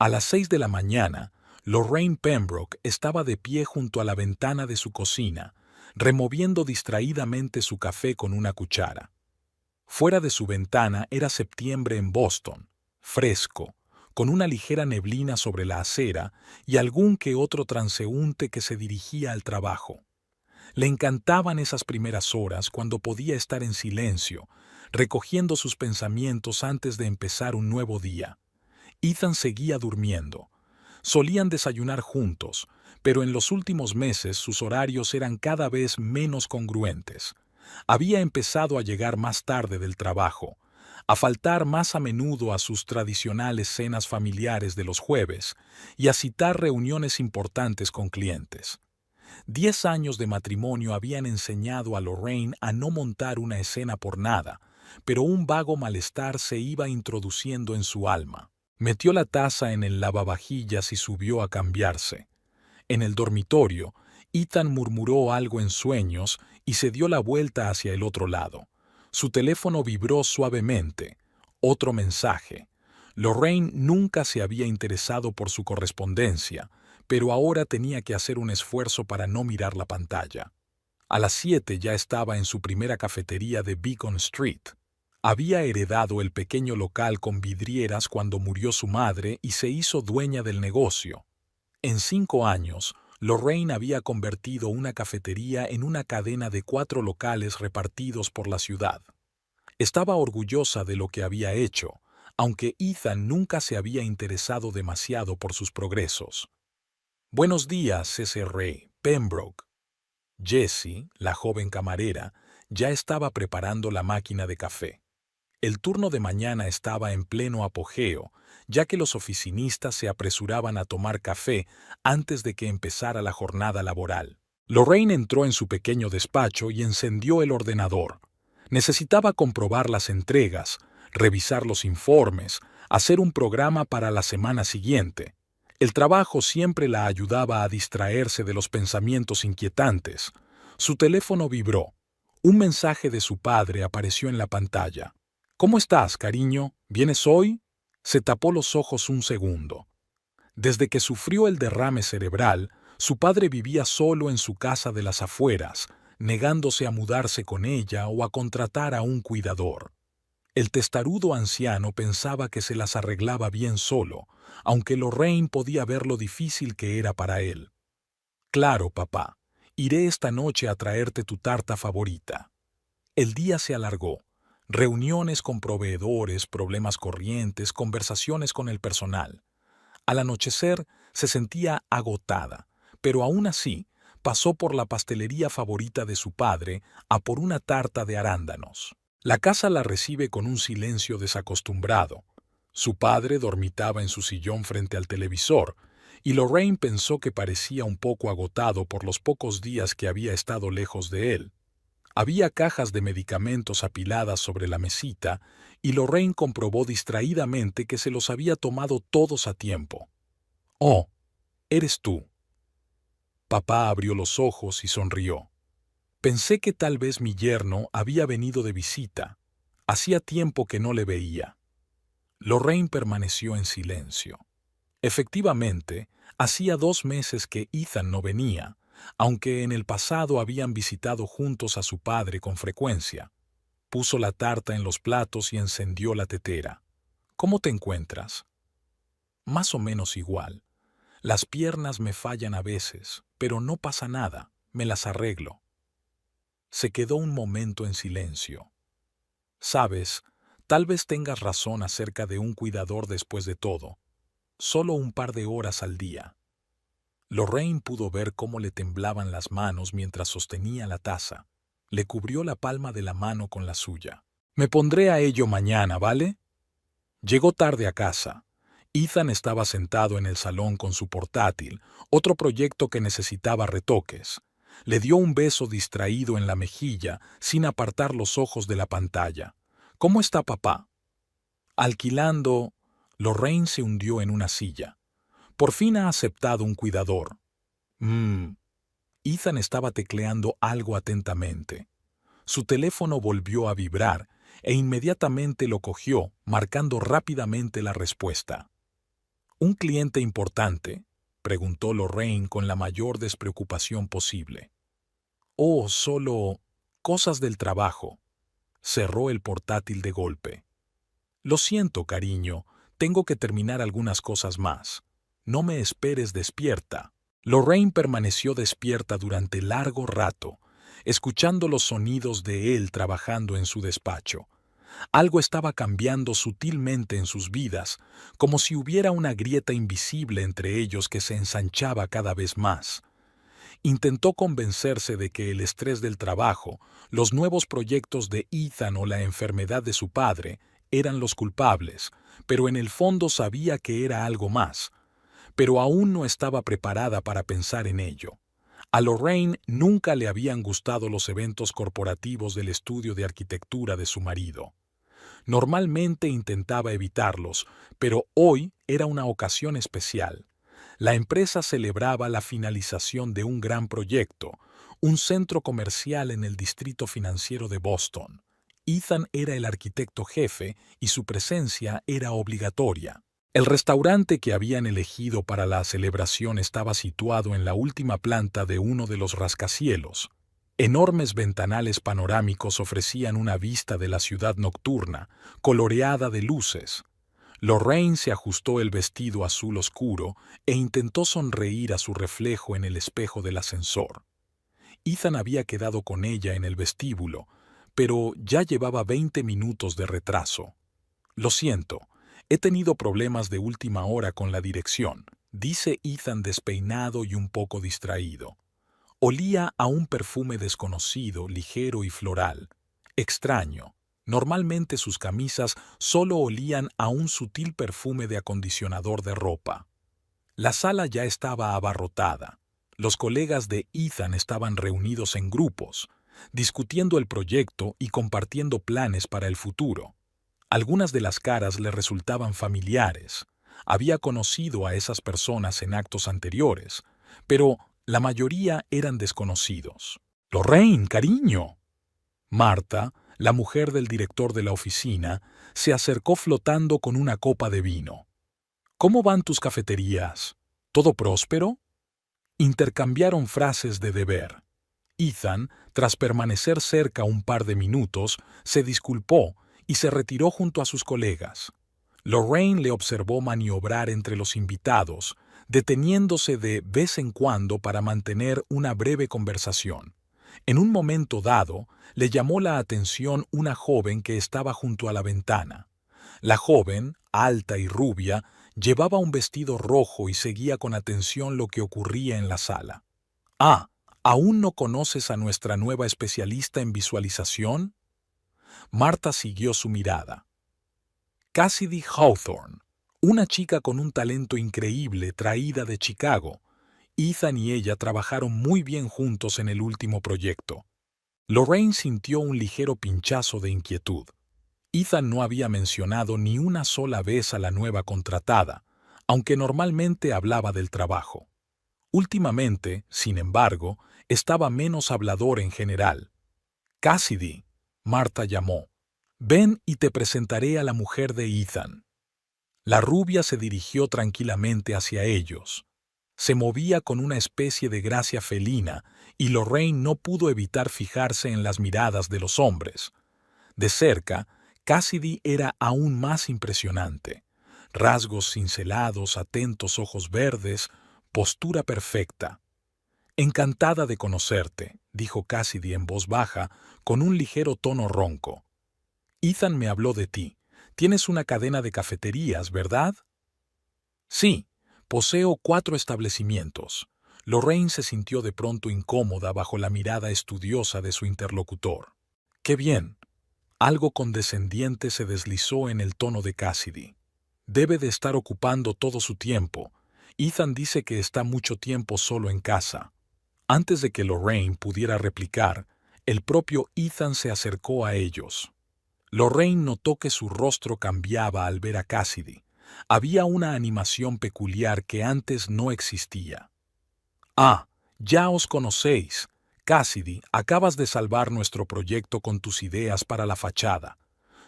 A las 6 de la mañana, Lorraine Pembroke estaba de pie junto a la ventana de su cocina, removiendo distraídamente su café con una cuchara. Fuera de su ventana era septiembre en Boston, fresco, con una ligera neblina sobre la acera y algún que otro transeúnte que se dirigía al trabajo. Le encantaban esas primeras horas cuando podía estar en silencio, recogiendo sus pensamientos antes de empezar un nuevo día. Ethan seguía durmiendo. Solían desayunar juntos, pero en los últimos meses sus horarios eran cada vez menos congruentes. Había empezado a llegar más tarde del trabajo, a faltar más a menudo a sus tradicionales cenas familiares de los jueves y a citar reuniones importantes con clientes. 10 años de matrimonio habían enseñado a Lorraine a no montar una escena por nada, pero un vago malestar se iba introduciendo en su alma. Metió la taza en el lavavajillas y subió a cambiarse. En el dormitorio, Ethan murmuró algo en sueños y se dio la vuelta hacia el otro lado. Su teléfono vibró suavemente. Otro mensaje. Lorraine nunca se había interesado por su correspondencia, pero ahora tenía que hacer un esfuerzo para no mirar la pantalla. A las 7 ya estaba en su primera cafetería de Beacon Street. Había heredado el pequeño local con vidrieras cuando murió su madre y se hizo dueña del negocio. En 5 años, Lorraine había convertido una cafetería en una cadena de 4 locales repartidos por la ciudad. Estaba orgullosa de lo que había hecho, aunque Ethan nunca se había interesado demasiado por sus progresos. «Buenos días, Sr. Pembroke». Jessie, la joven camarera, ya estaba preparando la máquina de café. El turno de mañana estaba en pleno apogeo, ya que los oficinistas se apresuraban a tomar café antes de que empezara la jornada laboral. Lorraine entró en su pequeño despacho y encendió el ordenador. Necesitaba comprobar las entregas, revisar los informes, hacer un programa para la semana siguiente. El trabajo siempre la ayudaba a distraerse de los pensamientos inquietantes. Su teléfono vibró. Un mensaje de su padre apareció en la pantalla. «¿Cómo estás, cariño? ¿Vienes hoy?» Se tapó los ojos un segundo. Desde que sufrió el derrame cerebral, su padre vivía solo en su casa de las afueras, negándose a mudarse con ella o a contratar a un cuidador. El testarudo anciano pensaba que se las arreglaba bien solo, aunque Lorraine podía ver lo difícil que era para él. «Claro, papá, iré esta noche a traerte tu tarta favorita». El día se alargó. Reuniones con proveedores, problemas corrientes, conversaciones con el personal. Al anochecer se sentía agotada, pero aún así pasó por la pastelería favorita de su padre a por una tarta de arándanos. La casa la recibe con un silencio desacostumbrado. Su padre dormitaba en su sillón frente al televisor, y Lorraine pensó que parecía un poco agotado por los pocos días que había estado lejos de él. Había cajas de medicamentos apiladas sobre la mesita, y Lorraine comprobó distraídamente que se los había tomado todos a tiempo. «Oh, eres tú». Papá abrió los ojos y sonrió. «Pensé que tal vez mi yerno había venido de visita. Hacía tiempo que no le veía». Lorraine permaneció en silencio. Efectivamente, hacía 2 meses que Ethan no venía, aunque en el pasado habían visitado juntos a su padre con frecuencia. Puso la tarta en los platos y encendió la tetera. «¿Cómo te encuentras?» «Más o menos igual. Las piernas me fallan a veces, pero no pasa nada, me las arreglo». Se quedó un momento en silencio. «Sabes, tal vez tengas razón acerca de un cuidador después de todo. Solo un par de horas al día». Lorraine pudo ver cómo le temblaban las manos mientras sostenía la taza. Le cubrió la palma de la mano con la suya. «Me pondré a ello mañana, ¿vale?» Llegó tarde a casa. Ethan estaba sentado en el salón con su portátil, otro proyecto que necesitaba retoques. Le dio un beso distraído en la mejilla, sin apartar los ojos de la pantalla. «¿Cómo está papá?» «Alquilando». Lorraine se hundió en una silla. «Por fin ha aceptado un cuidador». Ethan estaba tecleando algo atentamente. Su teléfono volvió a vibrar e inmediatamente lo cogió, marcando rápidamente la respuesta. ¿Un cliente importante?, preguntó Lorraine con la mayor despreocupación posible. Oh, solo cosas del trabajo. Cerró el portátil de golpe. Lo siento, cariño, tengo que terminar algunas cosas más. No me esperes despierta. Lorraine permaneció despierta durante largo rato, escuchando los sonidos de él trabajando en su despacho. Algo estaba cambiando sutilmente en sus vidas, como si hubiera una grieta invisible entre ellos que se ensanchaba cada vez más. Intentó convencerse de que el estrés del trabajo, los nuevos proyectos de Ethan o la enfermedad de su padre eran los culpables, pero en el fondo sabía que era algo más. Pero aún no estaba preparada para pensar en ello. A Lorraine nunca le habían gustado los eventos corporativos del estudio de arquitectura de su marido. Normalmente intentaba evitarlos, pero hoy era una ocasión especial. La empresa celebraba la finalización de un gran proyecto, un centro comercial en el distrito financiero de Boston. Ethan era el arquitecto jefe y su presencia era obligatoria. El restaurante que habían elegido para la celebración estaba situado en la última planta de uno de los rascacielos. Enormes ventanales panorámicos ofrecían una vista de la ciudad nocturna, coloreada de luces. Lorraine se ajustó el vestido azul oscuro e intentó sonreír a su reflejo en el espejo del ascensor. Ethan había quedado con ella en el vestíbulo, pero ya llevaba 20 minutos de retraso. Lo siento, he tenido problemas de última hora con la dirección, dice Ethan despeinado y un poco distraído. Olía a un perfume desconocido, ligero y floral. Extraño. Normalmente sus camisas solo olían a un sutil perfume de acondicionador de ropa. La sala ya estaba abarrotada. Los colegas de Ethan estaban reunidos en grupos, discutiendo el proyecto y compartiendo planes para el futuro. Algunas de las caras le resultaban familiares. Había conocido a esas personas en actos anteriores, pero la mayoría eran desconocidos. «Lorraine, cariño». Marta, la mujer del director de la oficina, se acercó flotando con una copa de vino. «¿Cómo van tus cafeterías? ¿Todo próspero?» Intercambiaron frases de deber. Ethan, tras permanecer cerca un par de minutos, se disculpó y se retiró junto a sus colegas. Lorraine le observó maniobrar entre los invitados, deteniéndose de vez en cuando para mantener una breve conversación. En un momento dado, le llamó la atención una joven que estaba junto a la ventana. La joven, alta y rubia, llevaba un vestido rojo y seguía con atención lo que ocurría en la sala. «Ah, ¿aún no conoces a nuestra nueva especialista en visualización?» Marta siguió su mirada. Cassidy Hawthorne, una chica con un talento increíble traída de Chicago. Ethan y ella trabajaron muy bien juntos en el último proyecto. Lorraine sintió un ligero pinchazo de inquietud. Ethan no había mencionado ni una sola vez a la nueva contratada, aunque normalmente hablaba del trabajo. Últimamente, sin embargo, estaba menos hablador en general. «Cassidy», Marta llamó. «Ven y te presentaré a la mujer de Ethan». La rubia se dirigió tranquilamente hacia ellos. Se movía con una especie de gracia felina y Lorraine no pudo evitar fijarse en las miradas de los hombres. De cerca, Cassidy era aún más impresionante. Rasgos cincelados, atentos ojos verdes, postura perfecta. «Encantada de conocerte», dijo Cassidy en voz baja, con un ligero tono ronco. «Ethan me habló de ti. Tienes una cadena de cafeterías, ¿verdad?» «Sí, poseo 4 establecimientos». Lorraine se sintió de pronto incómoda bajo la mirada estudiosa de su interlocutor. «Qué bien». Algo condescendiente se deslizó en el tono de Cassidy. «Debe de estar ocupando todo su tiempo. Ethan dice que está mucho tiempo solo en casa». Antes de que Lorraine pudiera replicar, el propio Ethan se acercó a ellos. Lorraine notó que su rostro cambiaba al ver a Cassidy. Había una animación peculiar que antes no existía. «Ah, ya os conocéis. Cassidy, acabas de salvar nuestro proyecto con tus ideas para la fachada.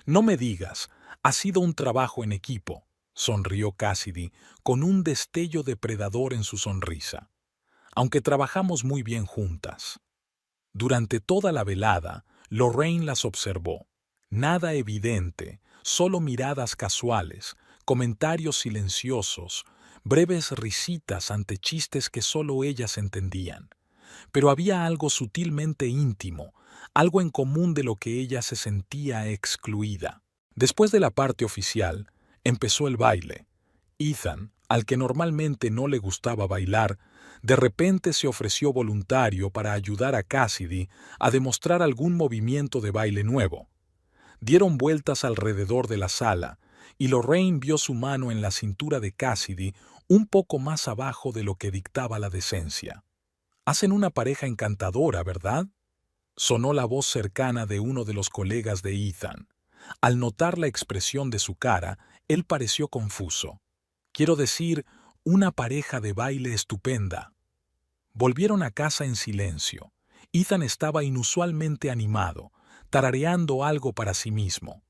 No me digas, ha sido un trabajo en equipo». sonrió Cassidy, con un destello depredador en su sonrisa. Aunque trabajamos muy bien juntas. Durante toda la velada, Lorraine las observó. Nada evidente, solo miradas casuales, comentarios silenciosos, breves risitas ante chistes que solo ellas entendían. Pero había algo sutilmente íntimo, algo en común de lo que ella se sentía excluida. Después de la parte oficial, empezó el baile. Ethan, al que normalmente no le gustaba bailar, de repente se ofreció voluntario para ayudar a Cassidy a demostrar algún movimiento de baile nuevo. Dieron vueltas alrededor de la sala, y Lorraine vio su mano en la cintura de Cassidy un poco más abajo de lo que dictaba la decencia. «Hacen una pareja encantadora, ¿verdad?», sonó la voz cercana de uno de los colegas de Ethan. Al notar la expresión de su cara, él pareció confuso. «Quiero decir, una pareja de baile estupenda». Volvieron a casa en silencio. Ethan estaba inusualmente animado, tarareando algo para sí mismo.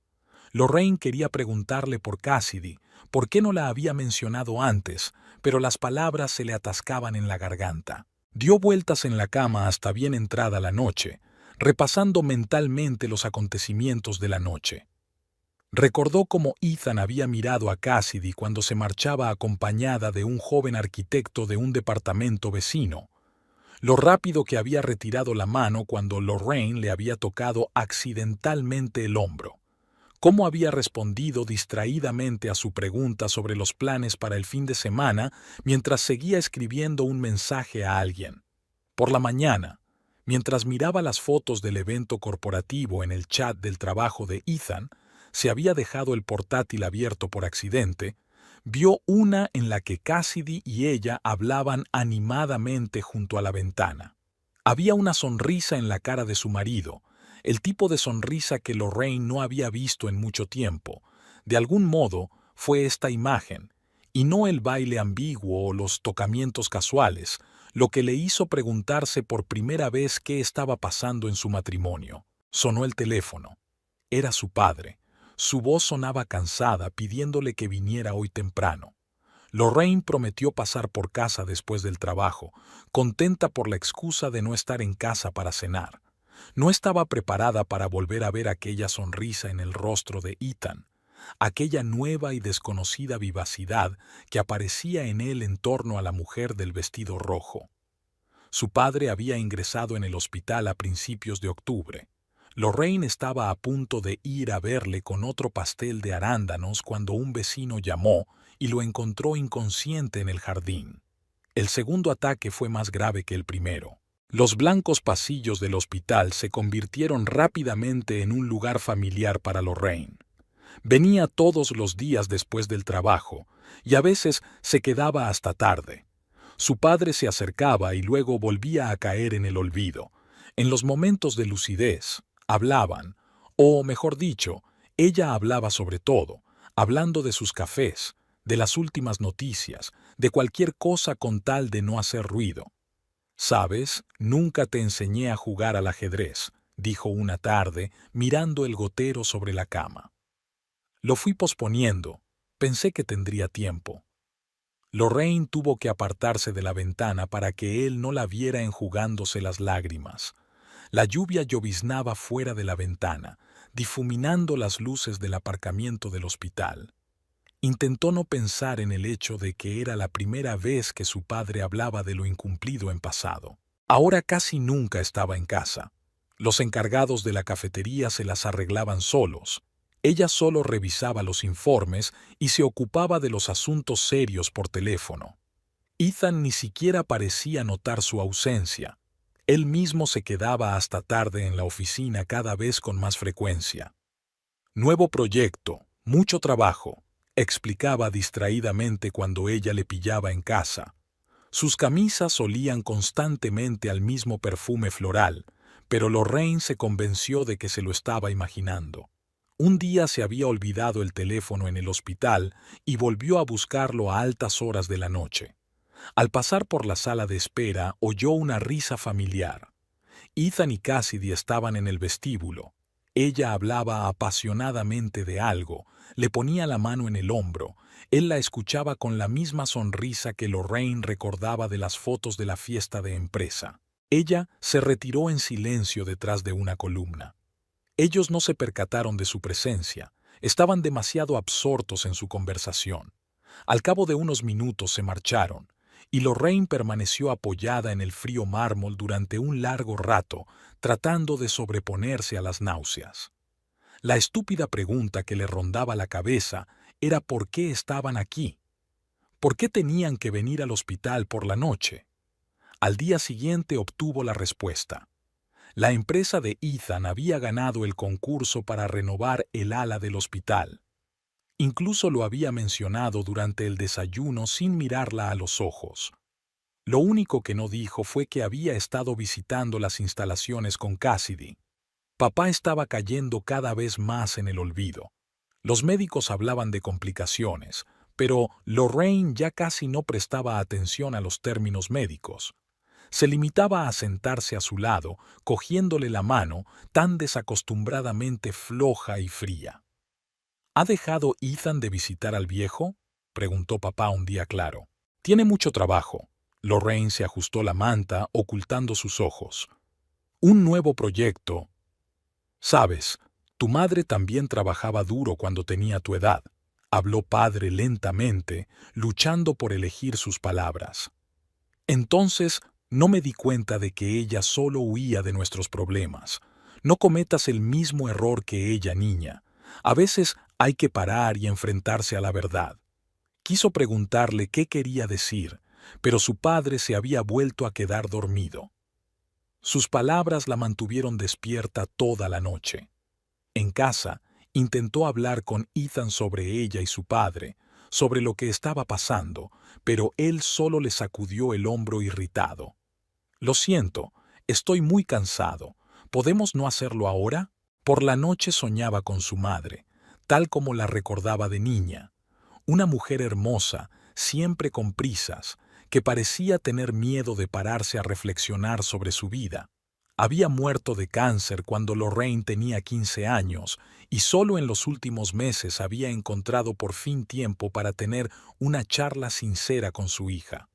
Lorraine quería preguntarle por Cassidy, por qué no la había mencionado antes, pero las palabras se le atascaban en la garganta. Dio vueltas en la cama hasta bien entrada la noche, repasando mentalmente los acontecimientos de la noche. Recordó cómo Ethan había mirado a Cassidy cuando se marchaba acompañada de un joven arquitecto de un departamento vecino, lo rápido que había retirado la mano cuando Lorraine le había tocado accidentalmente el hombro, cómo había respondido distraídamente a su pregunta sobre los planes para el fin de semana mientras seguía escribiendo un mensaje a alguien. Por la mañana, mientras miraba las fotos del evento corporativo en el chat del trabajo de Ethan, se había dejado el portátil abierto por accidente, vio una en la que Cassidy y ella hablaban animadamente junto a la ventana. Había una sonrisa en la cara de su marido, el tipo de sonrisa que Lorraine no había visto en mucho tiempo. De algún modo, fue esta imagen, y no el baile ambiguo o los tocamientos casuales, lo que le hizo preguntarse por primera vez qué estaba pasando en su matrimonio. Sonó el teléfono. Era su padre. Su voz sonaba cansada, pidiéndole que viniera hoy temprano. Lorraine prometió pasar por casa después del trabajo, contenta por la excusa de no estar en casa para cenar. No estaba preparada para volver a ver aquella sonrisa en el rostro de Ethan, aquella nueva y desconocida vivacidad que aparecía en él en torno a la mujer del vestido rojo. Su padre había ingresado en el hospital a principios de octubre. Lorraine estaba a punto de ir a verle con otro pastel de arándanos cuando un vecino llamó y lo encontró inconsciente en el jardín. El segundo ataque fue más grave que el primero. Los blancos pasillos del hospital se convirtieron rápidamente en un lugar familiar para Lorraine. Venía todos los días después del trabajo y a veces se quedaba hasta tarde. Su padre se acercaba y luego volvía a caer en el olvido. En los momentos de lucidez, hablaban, o mejor dicho, ella hablaba sobre todo, hablando de sus cafés, de las últimas noticias, de cualquier cosa con tal de no hacer ruido. «Sabes, nunca te enseñé a jugar al ajedrez», dijo una tarde, mirando el gotero sobre la cama. «Lo fui posponiendo, pensé que tendría tiempo». Lorraine tuvo que apartarse de la ventana para que él no la viera enjugándose las lágrimas. La lluvia lloviznaba fuera de la ventana, difuminando las luces del aparcamiento del hospital. Intentó no pensar en el hecho de que era la primera vez que su padre hablaba de lo incumplido en pasado. Ahora casi nunca estaba en casa. Los encargados de la cafetería se las arreglaban solos. Ella solo revisaba los informes y se ocupaba de los asuntos serios por teléfono. Ethan ni siquiera parecía notar su ausencia. Él mismo se quedaba hasta tarde en la oficina cada vez con más frecuencia. «Nuevo proyecto, mucho trabajo», explicaba distraídamente cuando ella le pillaba en casa. Sus camisas olían constantemente al mismo perfume floral, pero Lorraine se convenció de que se lo estaba imaginando. Un día se había olvidado el teléfono en el hospital y volvió a buscarlo a altas horas de la noche. Al pasar por la sala de espera, oyó una risa familiar. Ethan y Cassidy estaban en el vestíbulo. Ella hablaba apasionadamente de algo, le ponía la mano en el hombro. Él la escuchaba con la misma sonrisa que Lorraine recordaba de las fotos de la fiesta de empresa. Ella se retiró en silencio detrás de una columna. Ellos no se percataron de su presencia, estaban demasiado absortos en su conversación. Al cabo de unos minutos se marcharon, y Lorraine permaneció apoyada en el frío mármol durante un largo rato, tratando de sobreponerse a las náuseas. La estúpida pregunta que le rondaba la cabeza era por qué estaban aquí. ¿Por qué tenían que venir al hospital por la noche? Al día siguiente obtuvo la respuesta. La empresa de Ethan había ganado el concurso para renovar el ala del hospital. Incluso lo había mencionado durante el desayuno sin mirarla a los ojos. Lo único que no dijo fue que había estado visitando las instalaciones con Cassidy. Papá estaba cayendo cada vez más en el olvido. Los médicos hablaban de complicaciones, pero Lorraine ya casi no prestaba atención a los términos médicos. Se limitaba a sentarse a su lado, cogiéndole la mano, tan desacostumbradamente floja y fría. ¿Ha dejado Ethan de visitar al viejo?, preguntó papá un día claro. Tiene mucho trabajo. Lorraine se ajustó la manta, ocultando sus ojos. Un nuevo proyecto. Sabes, tu madre también trabajaba duro cuando tenía tu edad, habló padre lentamente, luchando por elegir sus palabras. Entonces, no me di cuenta de que ella solo huía de nuestros problemas. No cometas el mismo error que ella, niña. A veces hay que parar y enfrentarse a la verdad. Quiso preguntarle qué quería decir, pero su padre se había vuelto a quedar dormido. Sus palabras la mantuvieron despierta toda la noche. En casa, intentó hablar con Ethan sobre ella y su padre, sobre lo que estaba pasando, pero él solo le sacudió el hombro irritado. Lo siento, estoy muy cansado. ¿Podemos no hacerlo ahora? Por la noche soñaba con su madre, tal como la recordaba de niña. Una mujer hermosa, siempre con prisas, que parecía tener miedo de pararse a reflexionar sobre su vida. Había muerto de cáncer cuando Lorraine tenía 15 años y solo en los últimos meses había encontrado por fin tiempo para tener una charla sincera con su hija.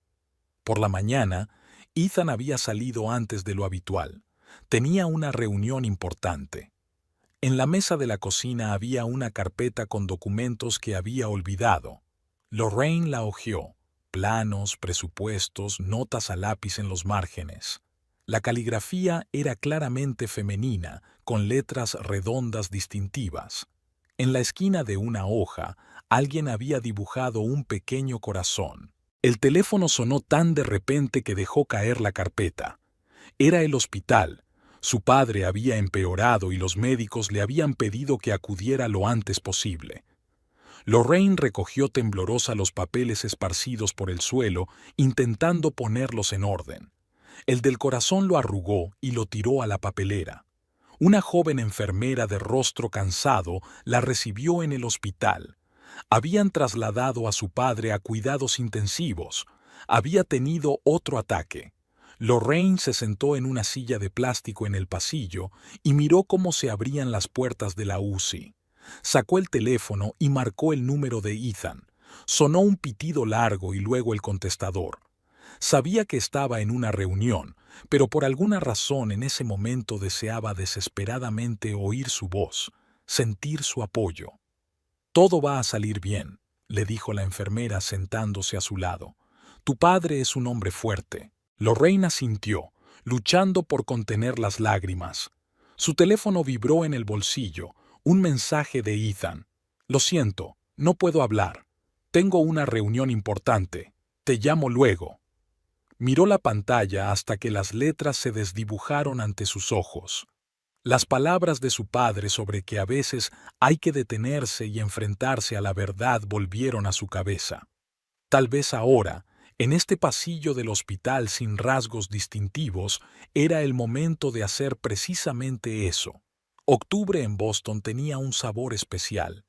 Por la mañana, Ethan había salido antes de lo habitual. Tenía una reunión importante. En la mesa de la cocina había una carpeta con documentos que había olvidado. Lorraine la hojeó. Planos, presupuestos, notas a lápiz en los márgenes. La caligrafía era claramente femenina, con letras redondas distintivas. En la esquina de una hoja, alguien había dibujado un pequeño corazón. El teléfono sonó tan de repente que dejó caer la carpeta. Era el hospital. Su padre había empeorado y los médicos le habían pedido que acudiera lo antes posible. Lorraine recogió temblorosa los papeles esparcidos por el suelo, intentando ponerlos en orden. El del corazón lo arrugó y lo tiró a la papelera. Una joven enfermera de rostro cansado la recibió en el hospital. Habían trasladado a su padre a cuidados intensivos. Había tenido otro ataque. Lorraine se sentó en una silla de plástico en el pasillo y miró cómo se abrían las puertas de la UCI. Sacó el teléfono y marcó el número de Ethan. Sonó un pitido largo y luego el contestador. Sabía que estaba en una reunión, pero por alguna razón en ese momento deseaba desesperadamente oír su voz, sentir su apoyo. «Todo va a salir bien», le dijo la enfermera sentándose a su lado. «Tu padre es un hombre fuerte». Lorraine asintió, luchando por contener las lágrimas. Su teléfono vibró en el bolsillo, un mensaje de Ethan. «Lo siento, no puedo hablar. Tengo una reunión importante. Te llamo luego». Miró la pantalla hasta que las letras se desdibujaron ante sus ojos. Las palabras de su padre sobre que a veces hay que detenerse y enfrentarse a la verdad volvieron a su cabeza. Tal vez ahora, en este pasillo del hospital sin rasgos distintivos, era el momento de hacer precisamente eso. Octubre en Boston tenía un sabor especial,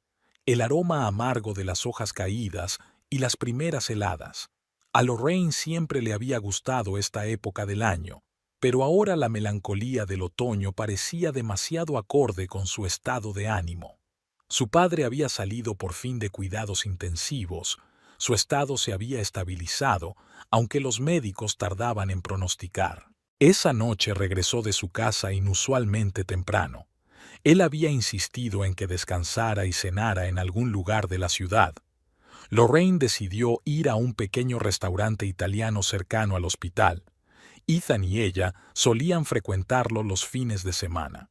el aroma amargo de las hojas caídas y las primeras heladas. A Lorraine siempre le había gustado esta época del año. pero ahora la melancolía del otoño parecía demasiado acorde con su estado de ánimo. Su padre había salido por fin de cuidados intensivos, su estado se había estabilizado, aunque los médicos tardaban en pronosticar. Esa noche regresó de su casa inusualmente temprano. Él había insistido en que descansara y cenara en algún lugar de la ciudad. Lorraine decidió ir a un pequeño restaurante italiano cercano al hospital. Ethan y ella solían frecuentarlo los fines de semana.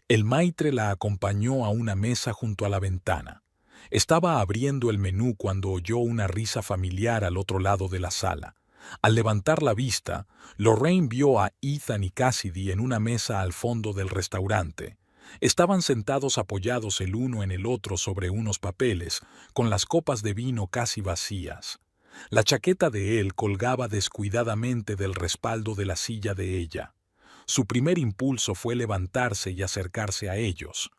El maitre la acompañó a una mesa junto a la ventana. Estaba abriendo el menú cuando oyó una risa familiar al otro lado de la sala. Al levantar la vista, Lorraine vio a Ethan y Cassidy en una mesa al fondo del restaurante. Estaban sentados apoyados el uno en el otro sobre unos papeles, con las copas de vino casi vacías. La chaqueta de él colgaba descuidadamente del respaldo de la silla de ella. Su primer impulso fue levantarse y acercarse a ellos.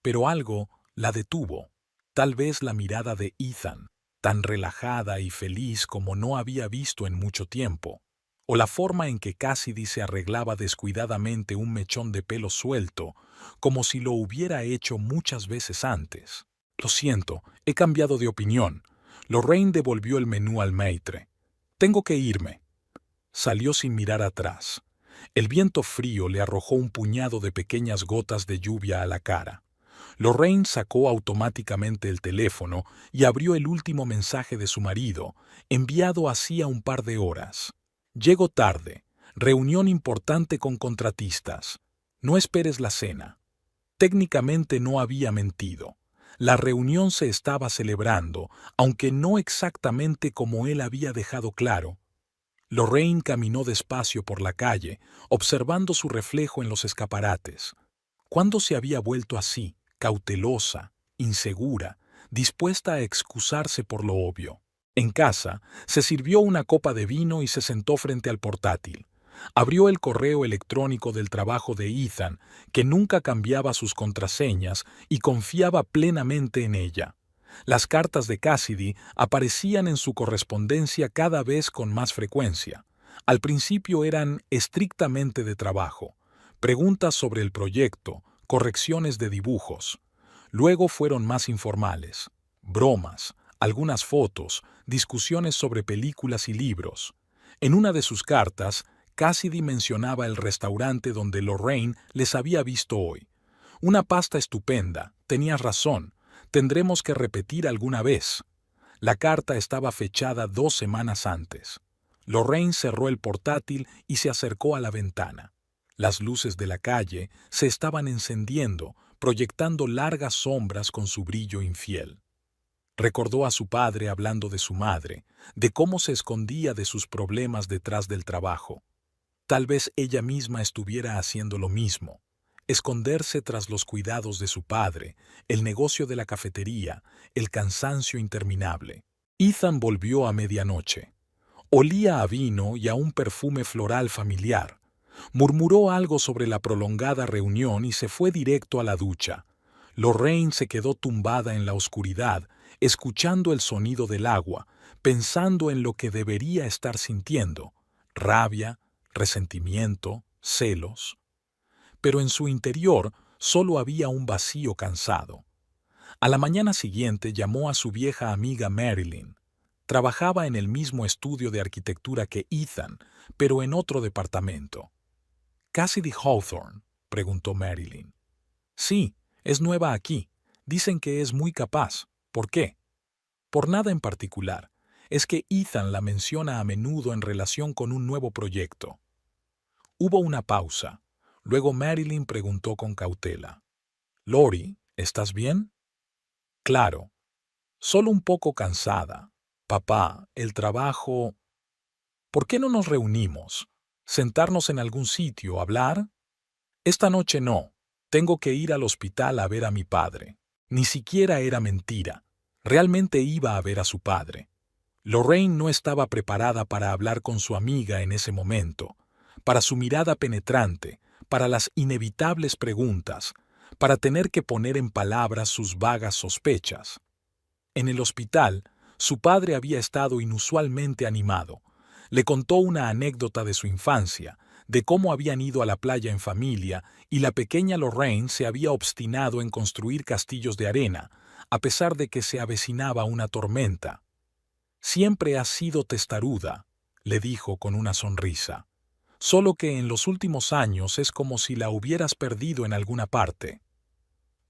Pero algo la detuvo. Tal vez la mirada de Ethan, tan relajada y feliz como no había visto en mucho tiempo, o la forma en que Cassidy se arreglaba descuidadamente un mechón de pelo suelto, como si lo hubiera hecho muchas veces antes. Lo siento, he cambiado de opinión. Lorraine devolvió el menú al maitre. Tengo que irme. Salió sin mirar atrás. El viento frío le arrojó un puñado de pequeñas gotas de lluvia a la cara. Lorraine sacó automáticamente el teléfono y abrió el último mensaje de su marido, enviado hacía un par de horas. Llego tarde. Reunión importante con contratistas. No esperes la cena. Técnicamente no había mentido. La reunión se estaba celebrando, aunque no exactamente como él había dejado claro. Lorraine caminó despacio por la calle, observando su reflejo en los escaparates. ¿Cuándo se había vuelto así, cautelosa, insegura, dispuesta a excusarse por lo obvio? En casa, se sirvió una copa de vino y se sentó frente al portátil. Abrió el correo electrónico del trabajo de Ethan, que nunca cambiaba sus contraseñas y confiaba plenamente en ella. Las cartas de Cassidy aparecían en su correspondencia cada vez con más frecuencia. Al principio eran estrictamente de trabajo, preguntas sobre el proyecto, correcciones de dibujos. Luego fueron más informales, bromas, algunas fotos, discusiones sobre películas y libros. En una de sus cartas, Cassidy mencionaba el restaurante donde Lorraine les había visto hoy. Una pasta estupenda, tenías razón, tendremos que repetir alguna vez. La carta estaba fechada 2 semanas antes. Lorraine cerró el portátil y se acercó a la ventana. Las luces de la calle se estaban encendiendo, proyectando largas sombras con su brillo infiel. Recordó a su padre hablando de su madre, de cómo se escondía de sus problemas detrás del trabajo. Tal vez ella misma estuviera haciendo lo mismo, esconderse tras los cuidados de su padre, el negocio de la cafetería, el cansancio interminable. Ethan volvió a medianoche. Olía a vino y a un perfume floral familiar. Murmuró algo sobre la prolongada reunión y se fue directo a la ducha. Lorraine se quedó tumbada en la oscuridad, escuchando el sonido del agua, pensando en lo que debería estar sintiendo: rabia, resentimiento, celos. Pero en su interior solo había un vacío cansado. A la mañana siguiente llamó a su vieja amiga Marilyn. Trabajaba en el mismo estudio de arquitectura que Ethan, pero en otro departamento. ¿Cassidy Hawthorne?, preguntó Marilyn. Sí, es nueva aquí. Dicen que es muy capaz. ¿Por qué? Por nada en particular. Es que Ethan la menciona a menudo en relación con un nuevo proyecto. Hubo una pausa. Luego Marilyn preguntó con cautela. «Lori, ¿estás bien?» «Claro. Solo un poco cansada. Papá, el trabajo...» «¿Por qué no nos reunimos? ¿Sentarnos en algún sitio, hablar?» «Esta noche no. Tengo que ir al hospital a ver a mi padre». Ni siquiera era mentira. Realmente iba a ver a su padre. Lorraine no estaba preparada para hablar con su amiga en ese momento, para su mirada penetrante, para las inevitables preguntas, para tener que poner en palabras sus vagas sospechas. En el hospital, su padre había estado inusualmente animado. Le contó una anécdota de su infancia, de cómo habían ido a la playa en familia y la pequeña Lorraine se había obstinado en construir castillos de arena, a pesar de que se avecinaba una tormenta. «Siempre has sido testaruda», le dijo con una sonrisa. «Solo que en los últimos años es como si la hubieras perdido en alguna parte».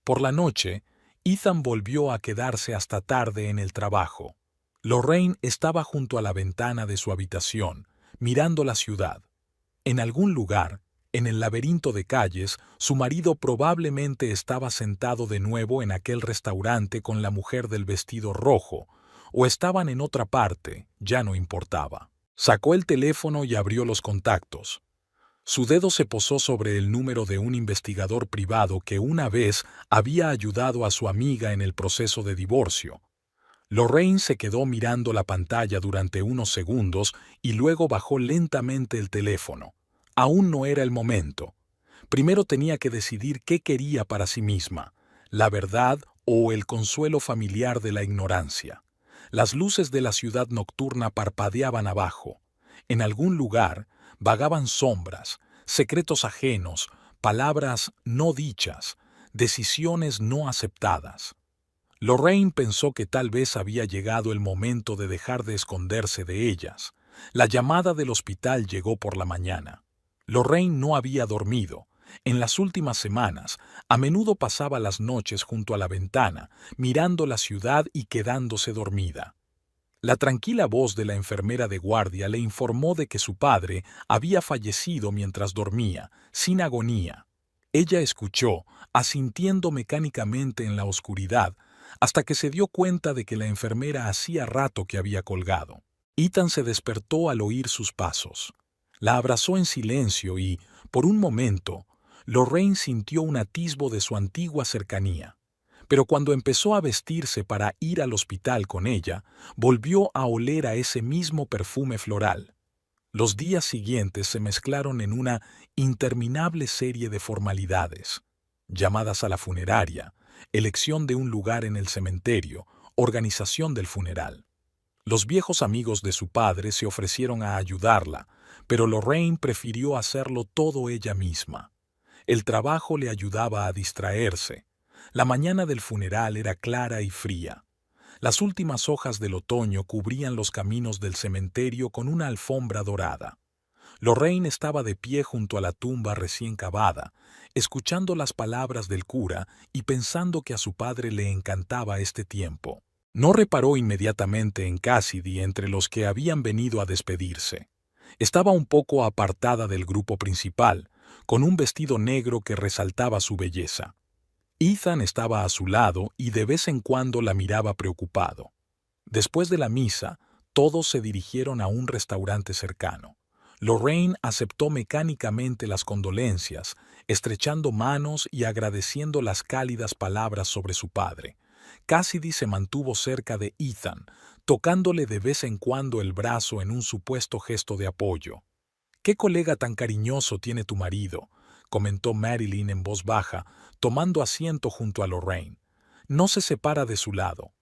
Por la noche, Ethan volvió a quedarse hasta tarde en el trabajo. Lorraine estaba junto a la ventana de su habitación, mirando la ciudad. En algún lugar, en el laberinto de calles, su marido probablemente estaba sentado de nuevo en aquel restaurante con la mujer del vestido rojo, o estaban en otra parte, ya no importaba. Sacó el teléfono y abrió los contactos. Su dedo se posó sobre el número de un investigador privado que una vez había ayudado a su amiga en el proceso de divorcio. Lorraine se quedó mirando la pantalla durante unos segundos y luego bajó lentamente el teléfono. Aún no era el momento. Primero tenía que decidir qué quería para sí misma, la verdad o el consuelo familiar de la ignorancia. Las luces de la ciudad nocturna parpadeaban abajo. En algún lugar vagaban sombras, secretos ajenos, palabras no dichas, decisiones no aceptadas. Lorraine pensó que tal vez había llegado el momento de dejar de esconderse de ellas. La llamada del hospital llegó por la mañana. Lorraine no había dormido. En las últimas semanas, a menudo pasaba las noches junto a la ventana, mirando la ciudad y quedándose dormida. La tranquila voz de la enfermera de guardia le informó de que su padre había fallecido mientras dormía, sin agonía. Ella escuchó, asintiendo mecánicamente en la oscuridad, hasta que se dio cuenta de que la enfermera hacía rato que había colgado. Ethan se despertó al oír sus pasos. La abrazó en silencio y, por un momento, Lorraine sintió un atisbo de su antigua cercanía. Pero cuando empezó a vestirse para ir al hospital con ella, volvió a oler a ese mismo perfume floral. Los días siguientes se mezclaron en una interminable serie de formalidades: llamadas a la funeraria, elección de un lugar en el cementerio, organización del funeral. Los viejos amigos de su padre se ofrecieron a ayudarla, pero Lorraine prefirió hacerlo todo ella misma. El trabajo le ayudaba a distraerse. La mañana del funeral era clara y fría. Las últimas hojas del otoño cubrían los caminos del cementerio con una alfombra dorada. Lorraine estaba de pie junto a la tumba recién cavada, escuchando las palabras del cura y pensando que a su padre le encantaba este tiempo. No reparó inmediatamente en Cassidy entre los que habían venido a despedirse. Estaba un poco apartada del grupo principal, con un vestido negro que resaltaba su belleza. Ethan estaba a su lado y de vez en cuando la miraba preocupado. Después de la misa, todos se dirigieron a un restaurante cercano. Lorraine aceptó mecánicamente las condolencias, estrechando manos y agradeciendo las cálidas palabras sobre su padre. Cassidy se mantuvo cerca de Ethan, tocándole de vez en cuando el brazo en un supuesto gesto de apoyo. «¿Qué colega tan cariñoso tiene tu marido?», comentó Marilyn en voz baja, tomando asiento junto a Lorraine. «No se separa de su lado».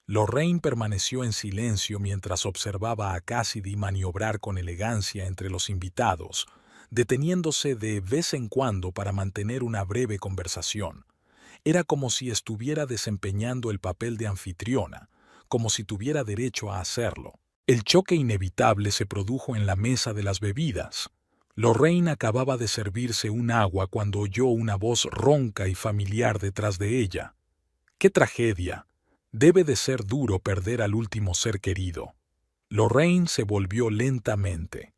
Lorraine permaneció en silencio mientras observaba a Cassidy maniobrar con elegancia entre los invitados, deteniéndose de vez en cuando para mantener una breve conversación. Era como si estuviera desempeñando el papel de anfitriona, como si tuviera derecho a hacerlo. El choque inevitable se produjo en la mesa de las bebidas. Lorraine acababa de servirse un agua cuando oyó una voz ronca y familiar detrás de ella. «¡Qué tragedia! Debe de ser duro perder al último ser querido». Lorraine se volvió lentamente.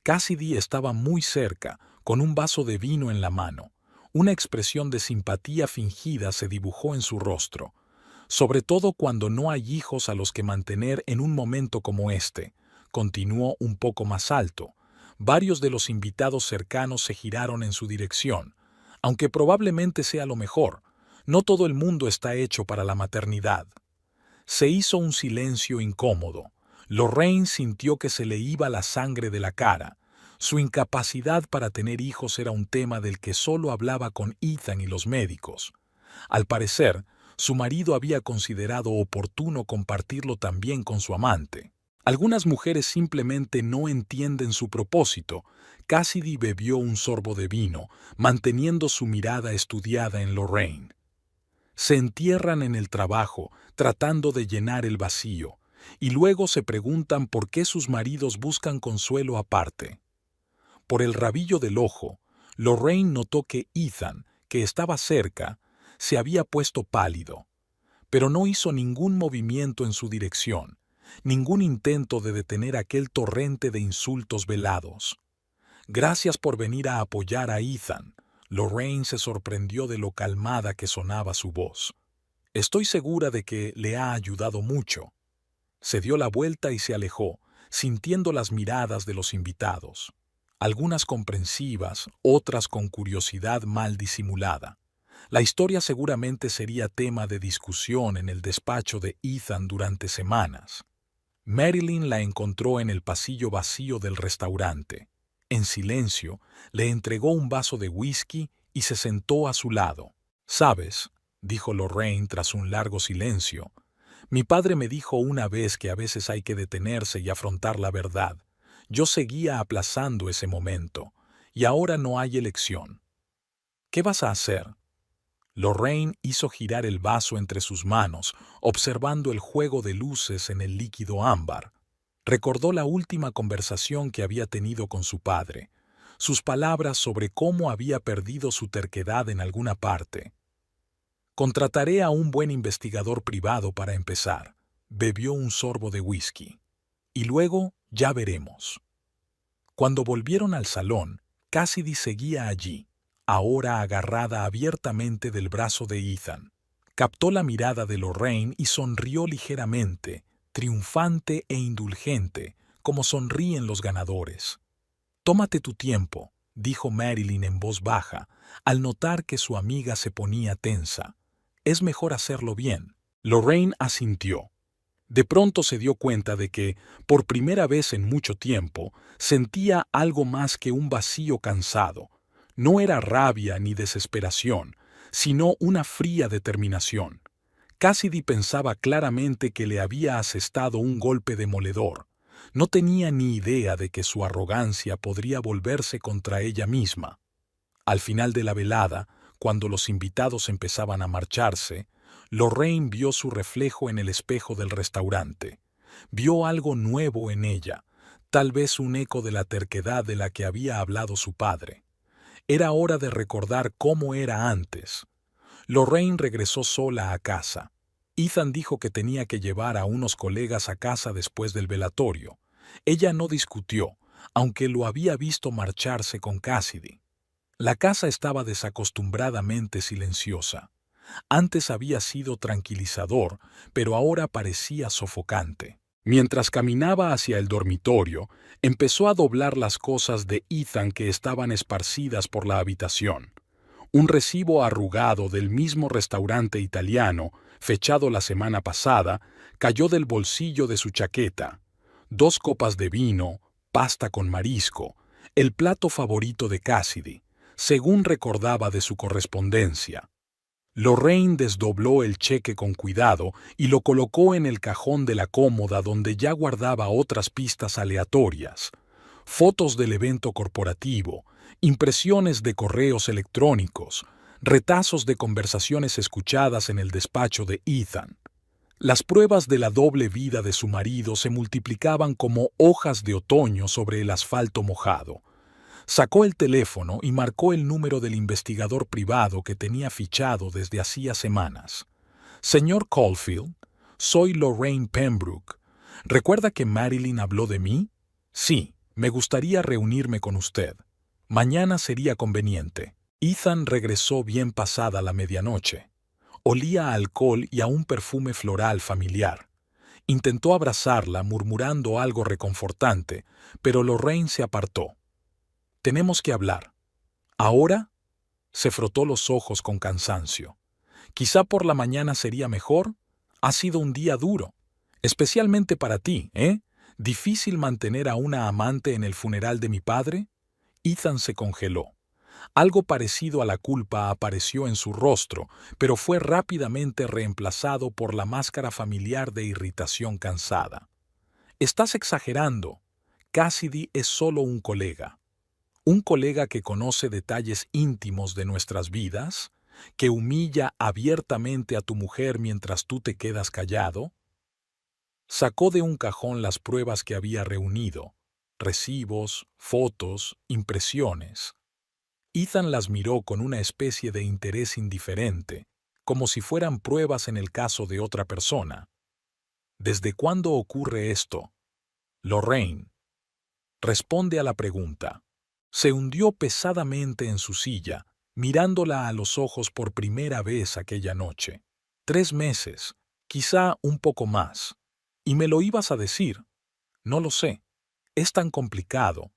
Cassidy estaba muy cerca, con un vaso de vino en la mano. Una expresión de simpatía fingida se dibujó en su rostro, sobre todo cuando no hay hijos a los que mantener en un momento como este. Continuó un poco más alto. Varios de los invitados cercanos se giraron en su dirección. Aunque probablemente sea lo mejor, no todo el mundo está hecho para la maternidad. Se hizo un silencio incómodo. Lorraine sintió que se le iba la sangre de la cara. Su incapacidad para tener hijos era un tema del que solo hablaba con Ethan y los médicos. Al parecer, su marido había considerado oportuno compartirlo también con su amante. Algunas mujeres simplemente no entienden su propósito. Cassidy bebió un sorbo de vino, manteniendo su mirada estudiada en Lorraine. Se entierran en el trabajo, tratando de llenar el vacío, y luego se preguntan por qué sus maridos buscan consuelo aparte. Por el rabillo del ojo, Lorraine notó que Ethan, que estaba cerca, se había puesto pálido, pero no hizo ningún movimiento en su dirección, ningún intento de detener aquel torrente de insultos velados. Gracias por venir a apoyar a Ethan. Lorraine se sorprendió de lo calmada que sonaba su voz. Estoy segura de que le ha ayudado mucho. Se dio la vuelta y se alejó, sintiendo las miradas de los invitados. Algunas comprensivas, otras con curiosidad mal disimulada. La historia seguramente sería tema de discusión en el despacho de Ethan durante semanas. Marilyn la encontró en el pasillo vacío del restaurante. En silencio, le entregó un vaso de whisky y se sentó a su lado. «¿Sabes?», dijo Lorraine tras un largo silencio. «Mi padre me dijo una vez que a veces hay que detenerse y afrontar la verdad. Yo seguía aplazando ese momento, y ahora no hay elección. ¿Qué vas a hacer?». Lorraine hizo girar el vaso entre sus manos, observando el juego de luces en el líquido ámbar. Recordó la última conversación que había tenido con su padre, sus palabras sobre cómo había perdido su terquedad en alguna parte. «Contrataré a un buen investigador privado para empezar». Bebió un sorbo de whisky. «Y luego ya veremos». Cuando volvieron al salón, Cassidy seguía allí, ahora agarrada abiertamente del brazo de Ethan. Captó la mirada de Lorraine y sonrió ligeramente, triunfante e indulgente, como sonríen los ganadores. «Tómate tu tiempo», dijo Marilyn en voz baja, al notar que su amiga se ponía tensa. «Es mejor hacerlo bien». Lorraine asintió. De pronto se dio cuenta de que, por primera vez en mucho tiempo, sentía algo más que un vacío cansado. No era rabia ni desesperación, sino una fría determinación. Cassidy pensaba claramente que le había asestado un golpe demoledor. No tenía ni idea de que su arrogancia podría volverse contra ella misma. Al final de la velada, cuando los invitados empezaban a marcharse, Lorraine vio su reflejo en el espejo del restaurante. Vio algo nuevo en ella, tal vez un eco de la terquedad de la que había hablado su padre. Era hora de recordar cómo era antes. Lorraine regresó sola a casa. Ethan dijo que tenía que llevar a unos colegas a casa después del velatorio. Ella no discutió, aunque lo había visto marcharse con Cassidy. La casa estaba desacostumbradamente silenciosa. Antes había sido tranquilizador, pero ahora parecía sofocante. Mientras caminaba hacia el dormitorio, empezó a doblar las cosas de Ethan que estaban esparcidas por la habitación. Un recibo arrugado del mismo restaurante italiano, fechado la semana pasada, cayó del bolsillo de su chaqueta. 2 copas de vino, pasta con marisco, el plato favorito de Cassidy, según recordaba de su correspondencia. Lorraine desdobló el cheque con cuidado y lo colocó en el cajón de la cómoda donde ya guardaba otras pistas aleatorias. Fotos del evento corporativo, impresiones de correos electrónicos, retazos de conversaciones escuchadas en el despacho de Ethan. Las pruebas de la doble vida de su marido se multiplicaban como hojas de otoño sobre el asfalto mojado. Sacó el teléfono y marcó el número del investigador privado que tenía fichado desde hacía semanas. «Señor Caulfield, soy Lorraine Pembroke. ¿Recuerda que Marilyn habló de mí? Sí, me gustaría reunirme con usted. Mañana sería conveniente». Ethan regresó bien pasada la medianoche. Olía a alcohol y a un perfume floral familiar. Intentó abrazarla murmurando algo reconfortante, pero Lorraine se apartó. «Tenemos que hablar». «¿Ahora?». Se frotó los ojos con cansancio. «Quizá por la mañana sería mejor. Ha sido un día duro. Especialmente para ti, ¿eh? ¿Difícil mantener a una amante en el funeral de mi padre?». Ethan se congeló. Algo parecido a la culpa apareció en su rostro, pero fue rápidamente reemplazado por la máscara familiar de irritación cansada. Estás exagerando. Cassidy es solo un colega. Un colega que conoce detalles íntimos de nuestras vidas, que humilla abiertamente a tu mujer mientras tú te quedas callado. Sacó de un cajón las pruebas que había reunido, recibos, fotos, impresiones. Ethan las miró con una especie de interés indiferente, como si fueran pruebas en el caso de otra persona. ¿Desde cuándo ocurre esto? Lorraine. Responde a la pregunta. Se hundió pesadamente en su silla, mirándola a los ojos por primera vez aquella noche. 3 meses, quizá un poco más. ¿Y me lo ibas a decir? No lo sé. Es tan complicado.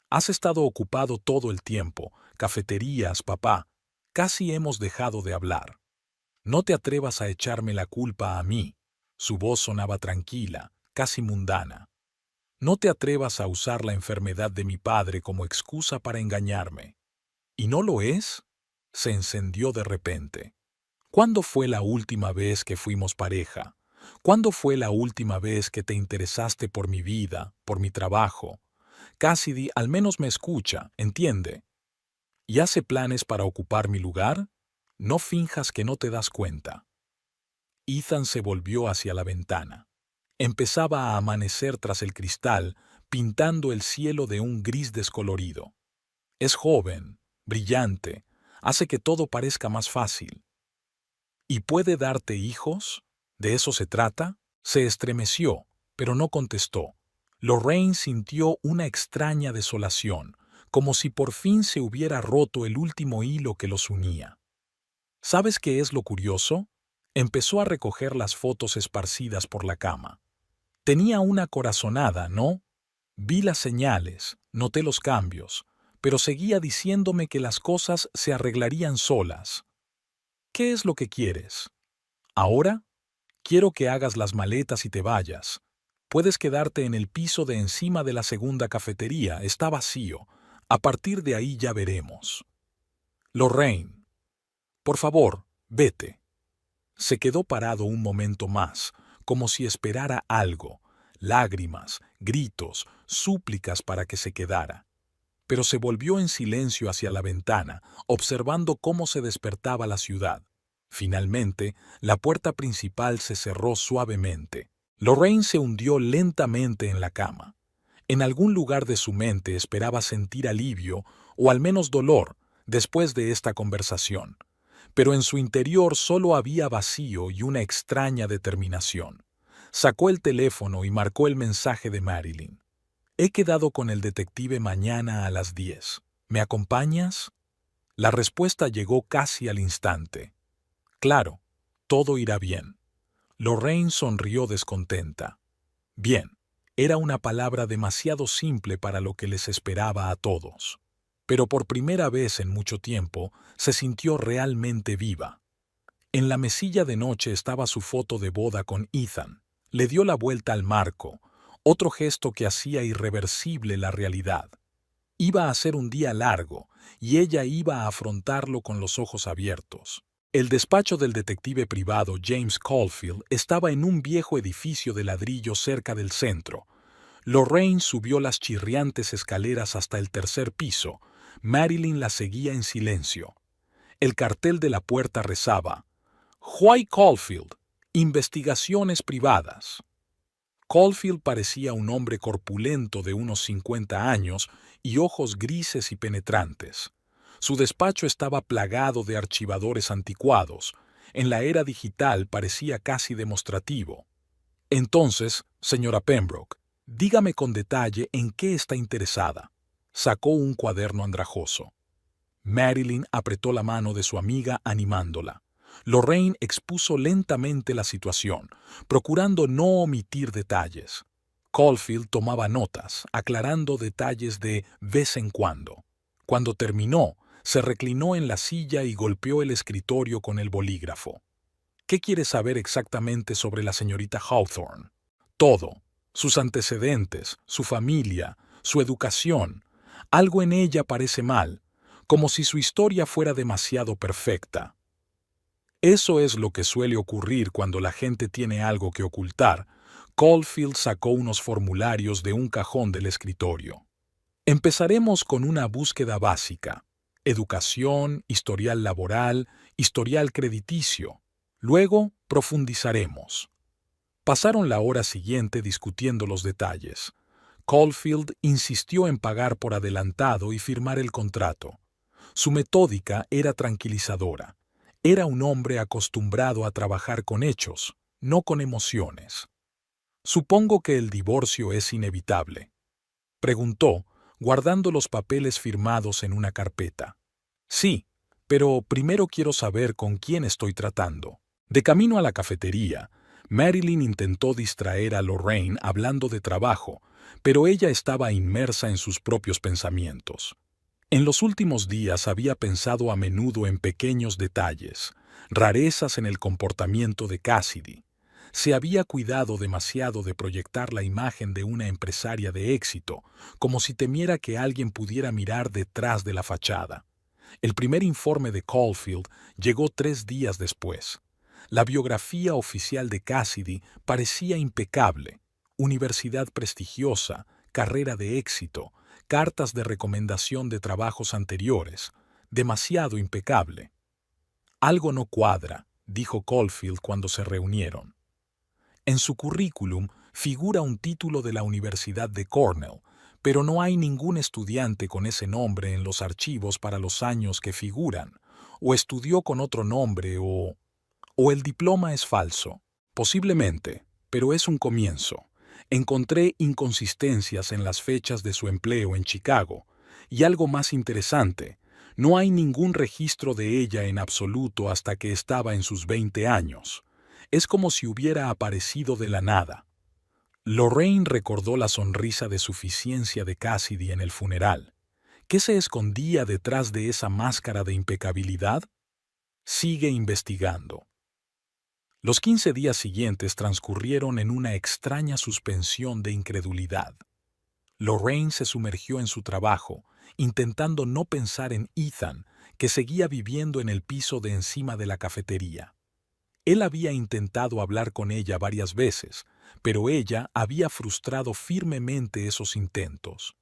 Has estado ocupado todo el tiempo. Cafeterías, papá. Casi hemos dejado de hablar. No te atrevas a echarme la culpa a mí. Su voz sonaba tranquila, casi mundana. No te atrevas a usar la enfermedad de mi padre como excusa para engañarme. ¿Y no lo es? Se encendió de repente. ¿Cuándo fue la última vez que fuimos pareja? ¿Cuándo fue la última vez que te interesaste por mi vida, por mi trabajo? Cassidy al menos me escucha, entiende. ¿Y hace planes para ocupar mi lugar? No finjas que no te das cuenta. Ethan se volvió hacia la ventana. Empezaba a amanecer tras el cristal, pintando el cielo de un gris descolorido. Es joven, brillante, hace que todo parezca más fácil. ¿Y puede darte hijos? ¿De eso se trata? Se estremeció, pero no contestó. Lorraine sintió una extraña desolación, como si por fin se hubiera roto el último hilo que los unía. ¿Sabes qué es lo curioso? Empezó a recoger las fotos esparcidas por la cama. Tenía una corazonada, ¿no? Vi las señales, noté los cambios, pero seguía diciéndome que las cosas se arreglarían solas. ¿Qué es lo que quieres? ¿Ahora? Quiero que hagas las maletas y te vayas. Puedes quedarte en el piso de encima de la segunda cafetería, está vacío. A partir de ahí ya veremos. Lorraine, por favor, vete. Se quedó parado un momento más, como si esperara algo, lágrimas, gritos, súplicas para que se quedara. Pero se volvió en silencio hacia la ventana, observando cómo se despertaba la ciudad. Finalmente, la puerta principal se cerró suavemente. Lorraine se hundió lentamente en la cama. En algún lugar de su mente esperaba sentir alivio, o al menos dolor, después de esta conversación. Pero en su interior solo había vacío y una extraña determinación. Sacó el teléfono y marcó el mensaje de Marilyn. He quedado con el detective mañana a las 10. ¿Me acompañas? La respuesta llegó casi al instante. Claro, todo irá bien. Lorraine sonrió descontenta. Bien, era una palabra demasiado simple para lo que les esperaba a todos. Pero por primera vez en mucho tiempo se sintió realmente viva. En la mesilla de noche estaba su foto de boda con Ethan. Le dio la vuelta al marco, otro gesto que hacía irreversible la realidad. Iba a ser un día largo, y ella iba a afrontarlo con los ojos abiertos. El despacho del detective privado James Caulfield estaba en un viejo edificio de ladrillo cerca del centro. Lorraine subió las chirriantes escaleras hasta el 3er piso. Marilyn la seguía en silencio. El cartel de la puerta rezaba: White Caulfield, investigaciones privadas. Caulfield parecía un hombre corpulento de unos 50 años y ojos grises y penetrantes. Su despacho estaba plagado de archivadores anticuados. En la era digital parecía casi demostrativo. Entonces, señora Pembroke, dígame con detalle en qué está interesada. Sacó un cuaderno andrajoso. Marilyn apretó la mano de su amiga animándola. Lorraine expuso lentamente la situación, procurando no omitir detalles. Caulfield tomaba notas, aclarando detalles de vez en cuando. Cuando terminó, se reclinó en la silla y golpeó el escritorio con el bolígrafo. ¿Qué quiere saber exactamente sobre la señorita Hawthorne? Todo. Sus antecedentes, su familia, su educación. Algo en ella parece mal, como si su historia fuera demasiado perfecta. Eso es lo que suele ocurrir cuando la gente tiene algo que ocultar, Caulfield sacó unos formularios de un cajón del escritorio. Empezaremos con una búsqueda básica: educación, historial laboral, historial crediticio. Luego profundizaremos. Pasaron la hora siguiente discutiendo los detalles. Caulfield insistió en pagar por adelantado y firmar el contrato. Su metódica era tranquilizadora. Era un hombre acostumbrado a trabajar con hechos, no con emociones. «Supongo que el divorcio es inevitable», preguntó, guardando los papeles firmados en una carpeta. «Sí, pero primero quiero saber con quién estoy tratando». De camino a la cafetería, Marilyn intentó distraer a Lorraine hablando de trabajo, pero ella estaba inmersa en sus propios pensamientos. En los últimos días había pensado a menudo en pequeños detalles, rarezas en el comportamiento de Cassidy. Se había cuidado demasiado de proyectar la imagen de una empresaria de éxito, como si temiera que alguien pudiera mirar detrás de la fachada. El primer informe de Caulfield llegó 3 días después. La biografía oficial de Cassidy parecía impecable: universidad prestigiosa, carrera de éxito, cartas de recomendación de trabajos anteriores. Demasiado impecable. «Algo no cuadra», dijo Caulfield cuando se reunieron. En su currículum figura un título de la Universidad de Cornell, pero no hay ningún estudiante con ese nombre en los archivos para los años que figuran, o estudió con otro nombre o el diploma es falso. Posiblemente, pero es un comienzo. Encontré inconsistencias en las fechas de su empleo en Chicago, y algo más interesante, no hay ningún registro de ella en absoluto hasta que estaba en sus 20 años. Es como si hubiera aparecido de la nada. Lorraine recordó la sonrisa de suficiencia de Cassidy en el funeral. ¿Qué se escondía detrás de esa máscara de impecabilidad? Sigue investigando. Los 15 días siguientes transcurrieron en una extraña suspensión de incredulidad. Lorraine se sumergió en su trabajo, intentando no pensar en Ethan, que seguía viviendo en el piso de encima de la cafetería. Él había intentado hablar con ella varias veces, pero ella había frustrado firmemente esos intentos.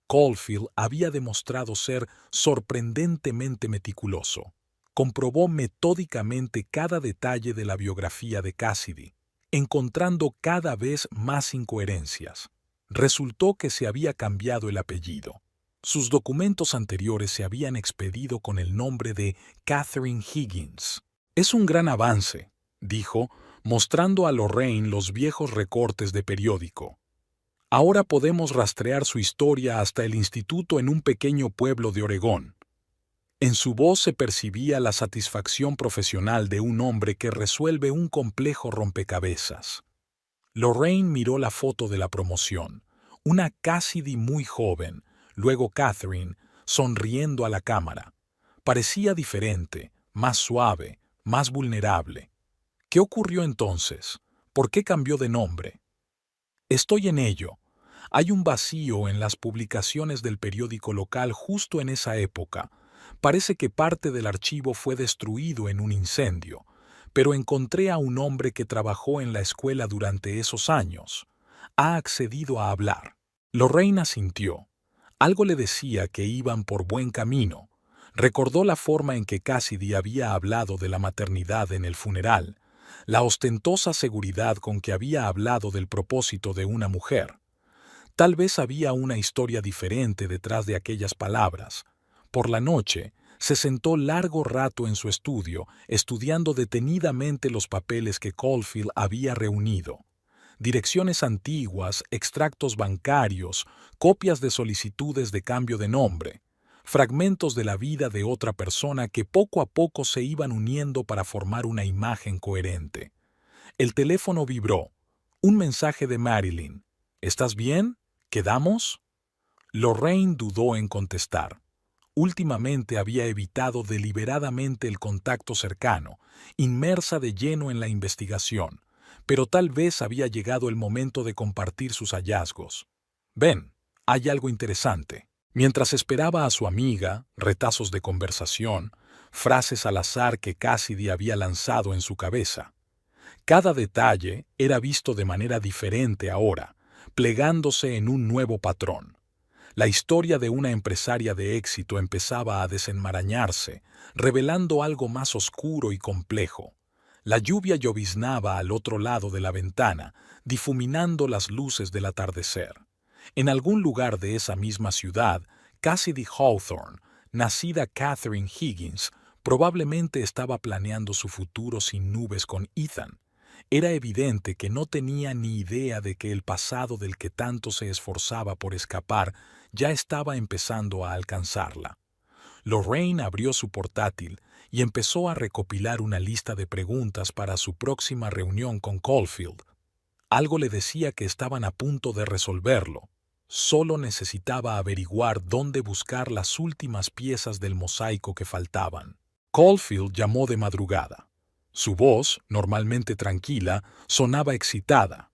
Caulfield había demostrado ser sorprendentemente meticuloso. Comprobó metódicamente cada detalle de la biografía de Cassidy, encontrando cada vez más incoherencias. Resultó que se había cambiado el apellido. Sus documentos anteriores se habían expedido con el nombre de Catherine Higgins. «Es un gran avance», dijo, mostrando a Lorraine los viejos recortes de periódico. «Ahora podemos rastrear su historia hasta el instituto en un pequeño pueblo de Oregón». En su voz se percibía la satisfacción profesional de un hombre que resuelve un complejo rompecabezas. Lorraine miró la foto de la promoción, una Cassidy muy joven, luego Catherine, sonriendo a la cámara. Parecía diferente, más suave, más vulnerable. ¿Qué ocurrió entonces? ¿Por qué cambió de nombre? «Estoy en ello. Hay un vacío en las publicaciones del periódico local justo en esa época. Parece que parte del archivo fue destruido en un incendio, pero encontré a un hombre que trabajó en la escuela durante esos años. Ha accedido a hablar». Lorraine asintió. Algo le decía que iban por buen camino. Recordó la forma en que Cassidy había hablado de la maternidad en el funeral, la ostentosa seguridad con que había hablado del propósito de una mujer. Tal vez había una historia diferente detrás de aquellas palabras. Por la noche, se sentó largo rato en su estudio, estudiando detenidamente los papeles que Caulfield había reunido. Direcciones antiguas, extractos bancarios, copias de solicitudes de cambio de nombre, fragmentos de la vida de otra persona que poco a poco se iban uniendo para formar una imagen coherente. El teléfono vibró. Un mensaje de Marilyn. «¿Estás bien? ¿Quedamos?» Lorraine dudó en contestar. Últimamente había evitado deliberadamente el contacto cercano, inmersa de lleno en la investigación, pero tal vez había llegado el momento de compartir sus hallazgos. «Ven, hay algo interesante». Mientras esperaba a su amiga, retazos de conversación, frases al azar que Cassidy había lanzado en su cabeza. Cada detalle era visto de manera diferente ahora, plegándose en un nuevo patrón. La historia de una empresaria de éxito empezaba a desenmarañarse, revelando algo más oscuro y complejo. La lluvia lloviznaba al otro lado de la ventana, difuminando las luces del atardecer. En algún lugar de esa misma ciudad, Cassidy Hawthorne, nacida Catherine Higgins, probablemente estaba planeando su futuro sin nubes con Ethan. Era evidente que no tenía ni idea de que el pasado del que tanto se esforzaba por escapar ya estaba empezando a alcanzarla. Lorraine abrió su portátil y empezó a recopilar una lista de preguntas para su próxima reunión con Caulfield. Algo le decía que estaban a punto de resolverlo. Solo necesitaba averiguar dónde buscar las últimas piezas del mosaico que faltaban. Caulfield llamó de madrugada. Su voz, normalmente tranquila, sonaba excitada.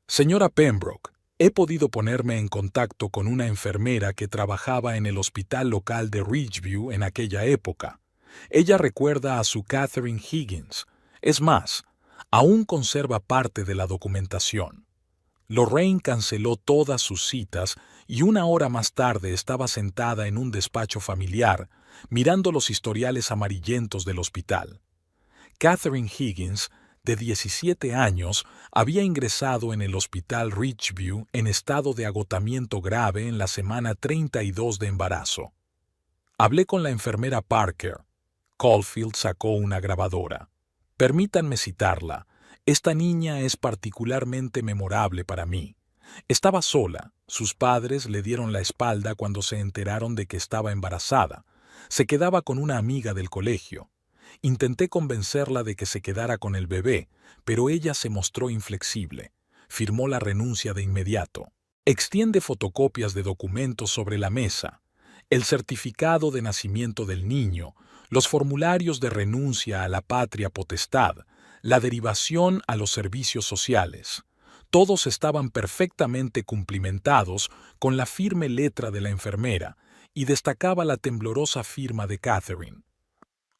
«Señora Pembroke, he podido ponerme en contacto con una enfermera que trabajaba en el hospital local de Ridgeview en aquella época. Ella recuerda a su Catherine Higgins. Es más, aún conserva parte de la documentación». Lorraine canceló todas sus citas y una hora más tarde estaba sentada en un despacho familiar, mirando los historiales amarillentos del hospital. Catherine Higgins, de 17 años, había ingresado en el hospital Ridgeview en estado de agotamiento grave en la semana 32 de embarazo. Hablé con la enfermera Parker. Caulfield sacó una grabadora. Permítanme citarla. Esta niña es particularmente memorable para mí. Estaba sola. Sus padres le dieron la espalda cuando se enteraron de que estaba embarazada. Se quedaba con una amiga del colegio. Intenté convencerla de que se quedara con el bebé, pero ella se mostró inflexible. Firmó la renuncia de inmediato. Extiende fotocopias de documentos sobre la mesa. El certificado de nacimiento del niño, los formularios de renuncia a la patria potestad, la derivación a los servicios sociales. Todos estaban perfectamente cumplimentados con la firme letra de la enfermera y destacaba la temblorosa firma de Catherine.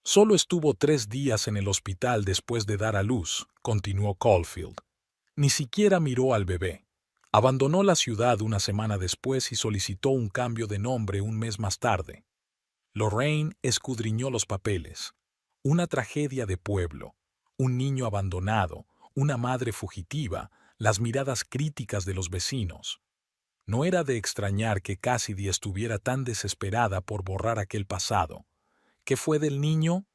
Solo estuvo 3 días en el hospital después de dar a luz, continuó Caulfield. Ni siquiera miró al bebé. Abandonó la ciudad una semana después y solicitó un cambio de nombre un mes más tarde. Lorraine escudriñó los papeles. Una tragedia de pueblo, un niño abandonado, una madre fugitiva, las miradas críticas de los vecinos. No era de extrañar que Cassidy estuviera tan desesperada por borrar aquel pasado. ¿Qué fue del niño?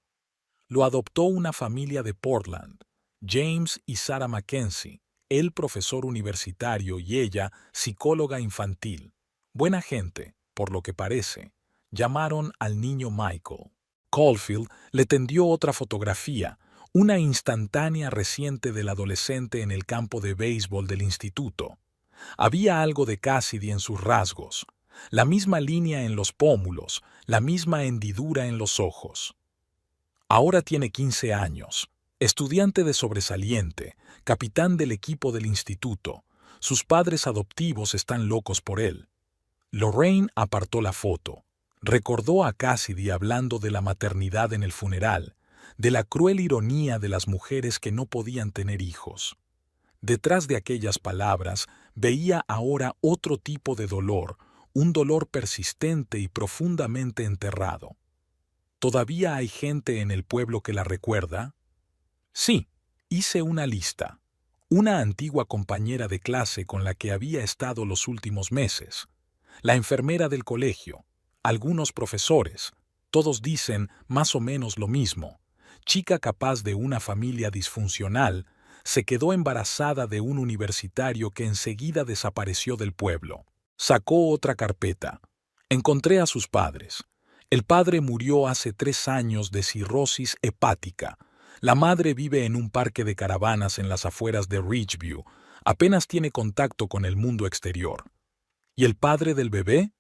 Lo adoptó una familia de Portland, James y Sarah Mackenzie, él profesor universitario y ella psicóloga infantil. Buena gente, por lo que parece. Llamaron al niño Michael. Caulfield le tendió otra fotografía, una instantánea reciente del adolescente en el campo de béisbol del instituto. Había algo de Cassidy en sus rasgos, la misma línea en los pómulos, la misma hendidura en los ojos. Ahora tiene 15 años, estudiante de sobresaliente, capitán del equipo del instituto. Sus padres adoptivos están locos por él. Lorraine apartó la foto. Recordó a Cassidy hablando de la maternidad en el funeral, de la cruel ironía de las mujeres que no podían tener hijos. Detrás de aquellas palabras veía ahora otro tipo de dolor, un dolor persistente y profundamente enterrado. ¿Todavía hay gente en el pueblo que la recuerda? Sí, hice una lista. Una antigua compañera de clase con la que había estado los últimos meses. La enfermera del colegio. Algunos profesores. Todos dicen más o menos lo mismo. Chica capaz de una familia disfuncional, se quedó embarazada de un universitario que enseguida desapareció del pueblo. Sacó otra carpeta. Encontré a sus padres. El padre murió hace 3 años de cirrosis hepática. La madre vive en un parque de caravanas en las afueras de Ridgeview. Apenas tiene contacto con el mundo exterior. ¿Y el padre del bebé?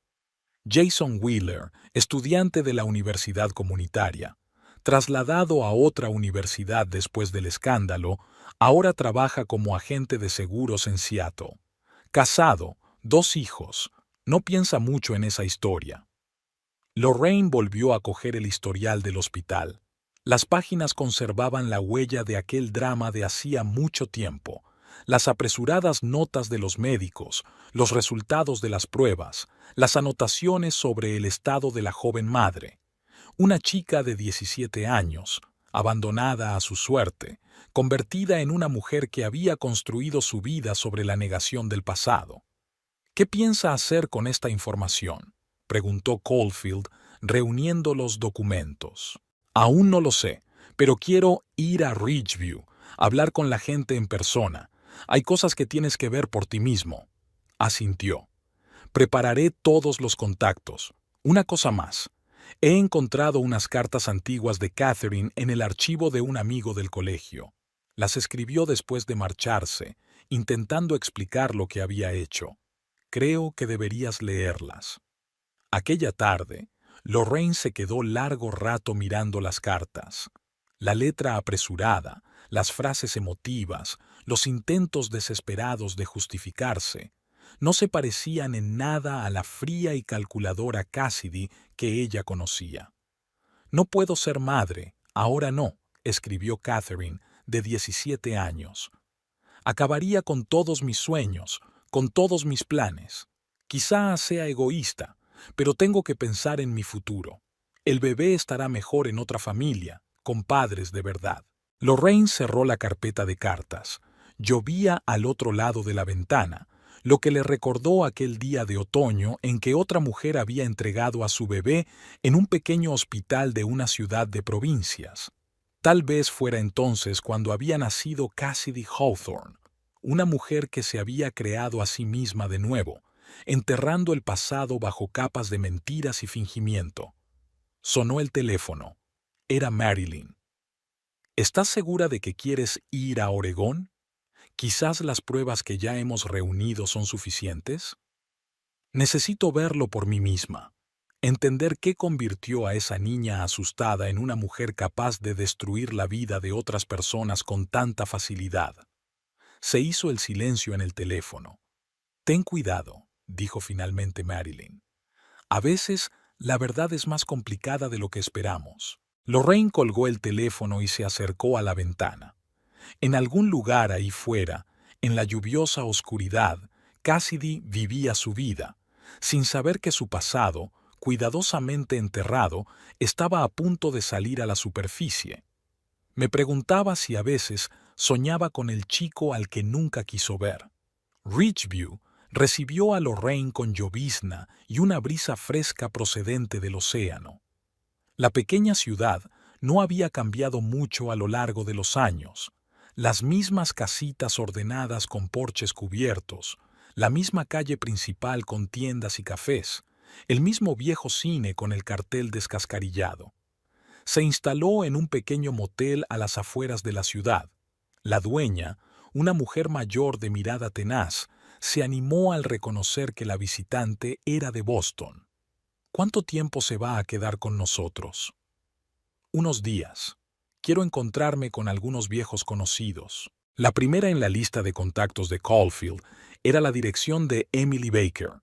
Jason Wheeler, estudiante de la universidad comunitaria. Trasladado a otra universidad después del escándalo, ahora trabaja como agente de seguros en Seattle. Casado, 2 hijos. No piensa mucho en esa historia. Lorraine volvió a coger el historial del hospital. Las páginas conservaban la huella de aquel drama de hacía mucho tiempo, las apresuradas notas de los médicos, los resultados de las pruebas, las anotaciones sobre el estado de la joven madre. Una chica de 17 años, abandonada a su suerte, convertida en una mujer que había construido su vida sobre la negación del pasado. ¿Qué piensa hacer con esta información?, preguntó Caulfield, reuniendo los documentos. Aún no lo sé, pero quiero ir a Ridgeview, hablar con la gente en persona. Hay cosas que tienes que ver por ti mismo. Asintió. Prepararé todos los contactos. Una cosa más. He encontrado unas cartas antiguas de Catherine en el archivo de un amigo del colegio. Las escribió después de marcharse, intentando explicar lo que había hecho. Creo que deberías leerlas. Aquella tarde, Lorraine se quedó largo rato mirando las cartas. La letra apresurada, las frases emotivas, los intentos desesperados de justificarse, no se parecían en nada a la fría y calculadora Cassidy que ella conocía. «No puedo ser madre, ahora no», escribió Catherine, de 17 años. «Acabaría con todos mis sueños, con todos mis planes. Quizá sea egoísta, pero tengo que pensar en mi futuro. El bebé estará mejor en otra familia, con padres de verdad». Lorraine cerró la carpeta de cartas. Llovía al otro lado de la ventana, lo que le recordó aquel día de otoño en que otra mujer había entregado a su bebé en un pequeño hospital de una ciudad de provincias. Tal vez fuera entonces cuando había nacido Cassidy Hawthorne, una mujer que se había creado a sí misma de nuevo, enterrando el pasado bajo capas de mentiras y fingimiento. Sonó el teléfono. Era Marilyn. «¿Estás segura de que quieres ir a Oregón? Quizás las pruebas que ya hemos reunido son suficientes. Necesito verlo por mí misma, entender qué convirtió a esa niña asustada en una mujer capaz de destruir la vida de otras personas con tanta facilidad». Se hizo el silencio en el teléfono. «Ten cuidado», dijo finalmente Marilyn. «A veces la verdad es más complicada de lo que esperamos». Lorraine colgó el teléfono y se acercó a la ventana. En algún lugar ahí fuera, en la lluviosa oscuridad, Cassidy vivía su vida, sin saber que su pasado, cuidadosamente enterrado, estaba a punto de salir a la superficie. Me preguntaba si a veces soñaba con el chico al que nunca quiso ver. Ridgeview recibió a Lorraine con llovizna y una brisa fresca procedente del océano. La pequeña ciudad no había cambiado mucho a lo largo de los años. Las mismas casitas ordenadas con porches cubiertos, la misma calle principal con tiendas y cafés, el mismo viejo cine con el cartel descascarillado. Se instaló en un pequeño motel a las afueras de la ciudad. La dueña, una mujer mayor de mirada tenaz, se animó al reconocer que la visitante era de Boston. «¿Cuánto tiempo se va a quedar con nosotros?» «Unos días. Quiero encontrarme con algunos viejos conocidos». La primera en la lista de contactos de Caulfield era la dirección de Emily Baker,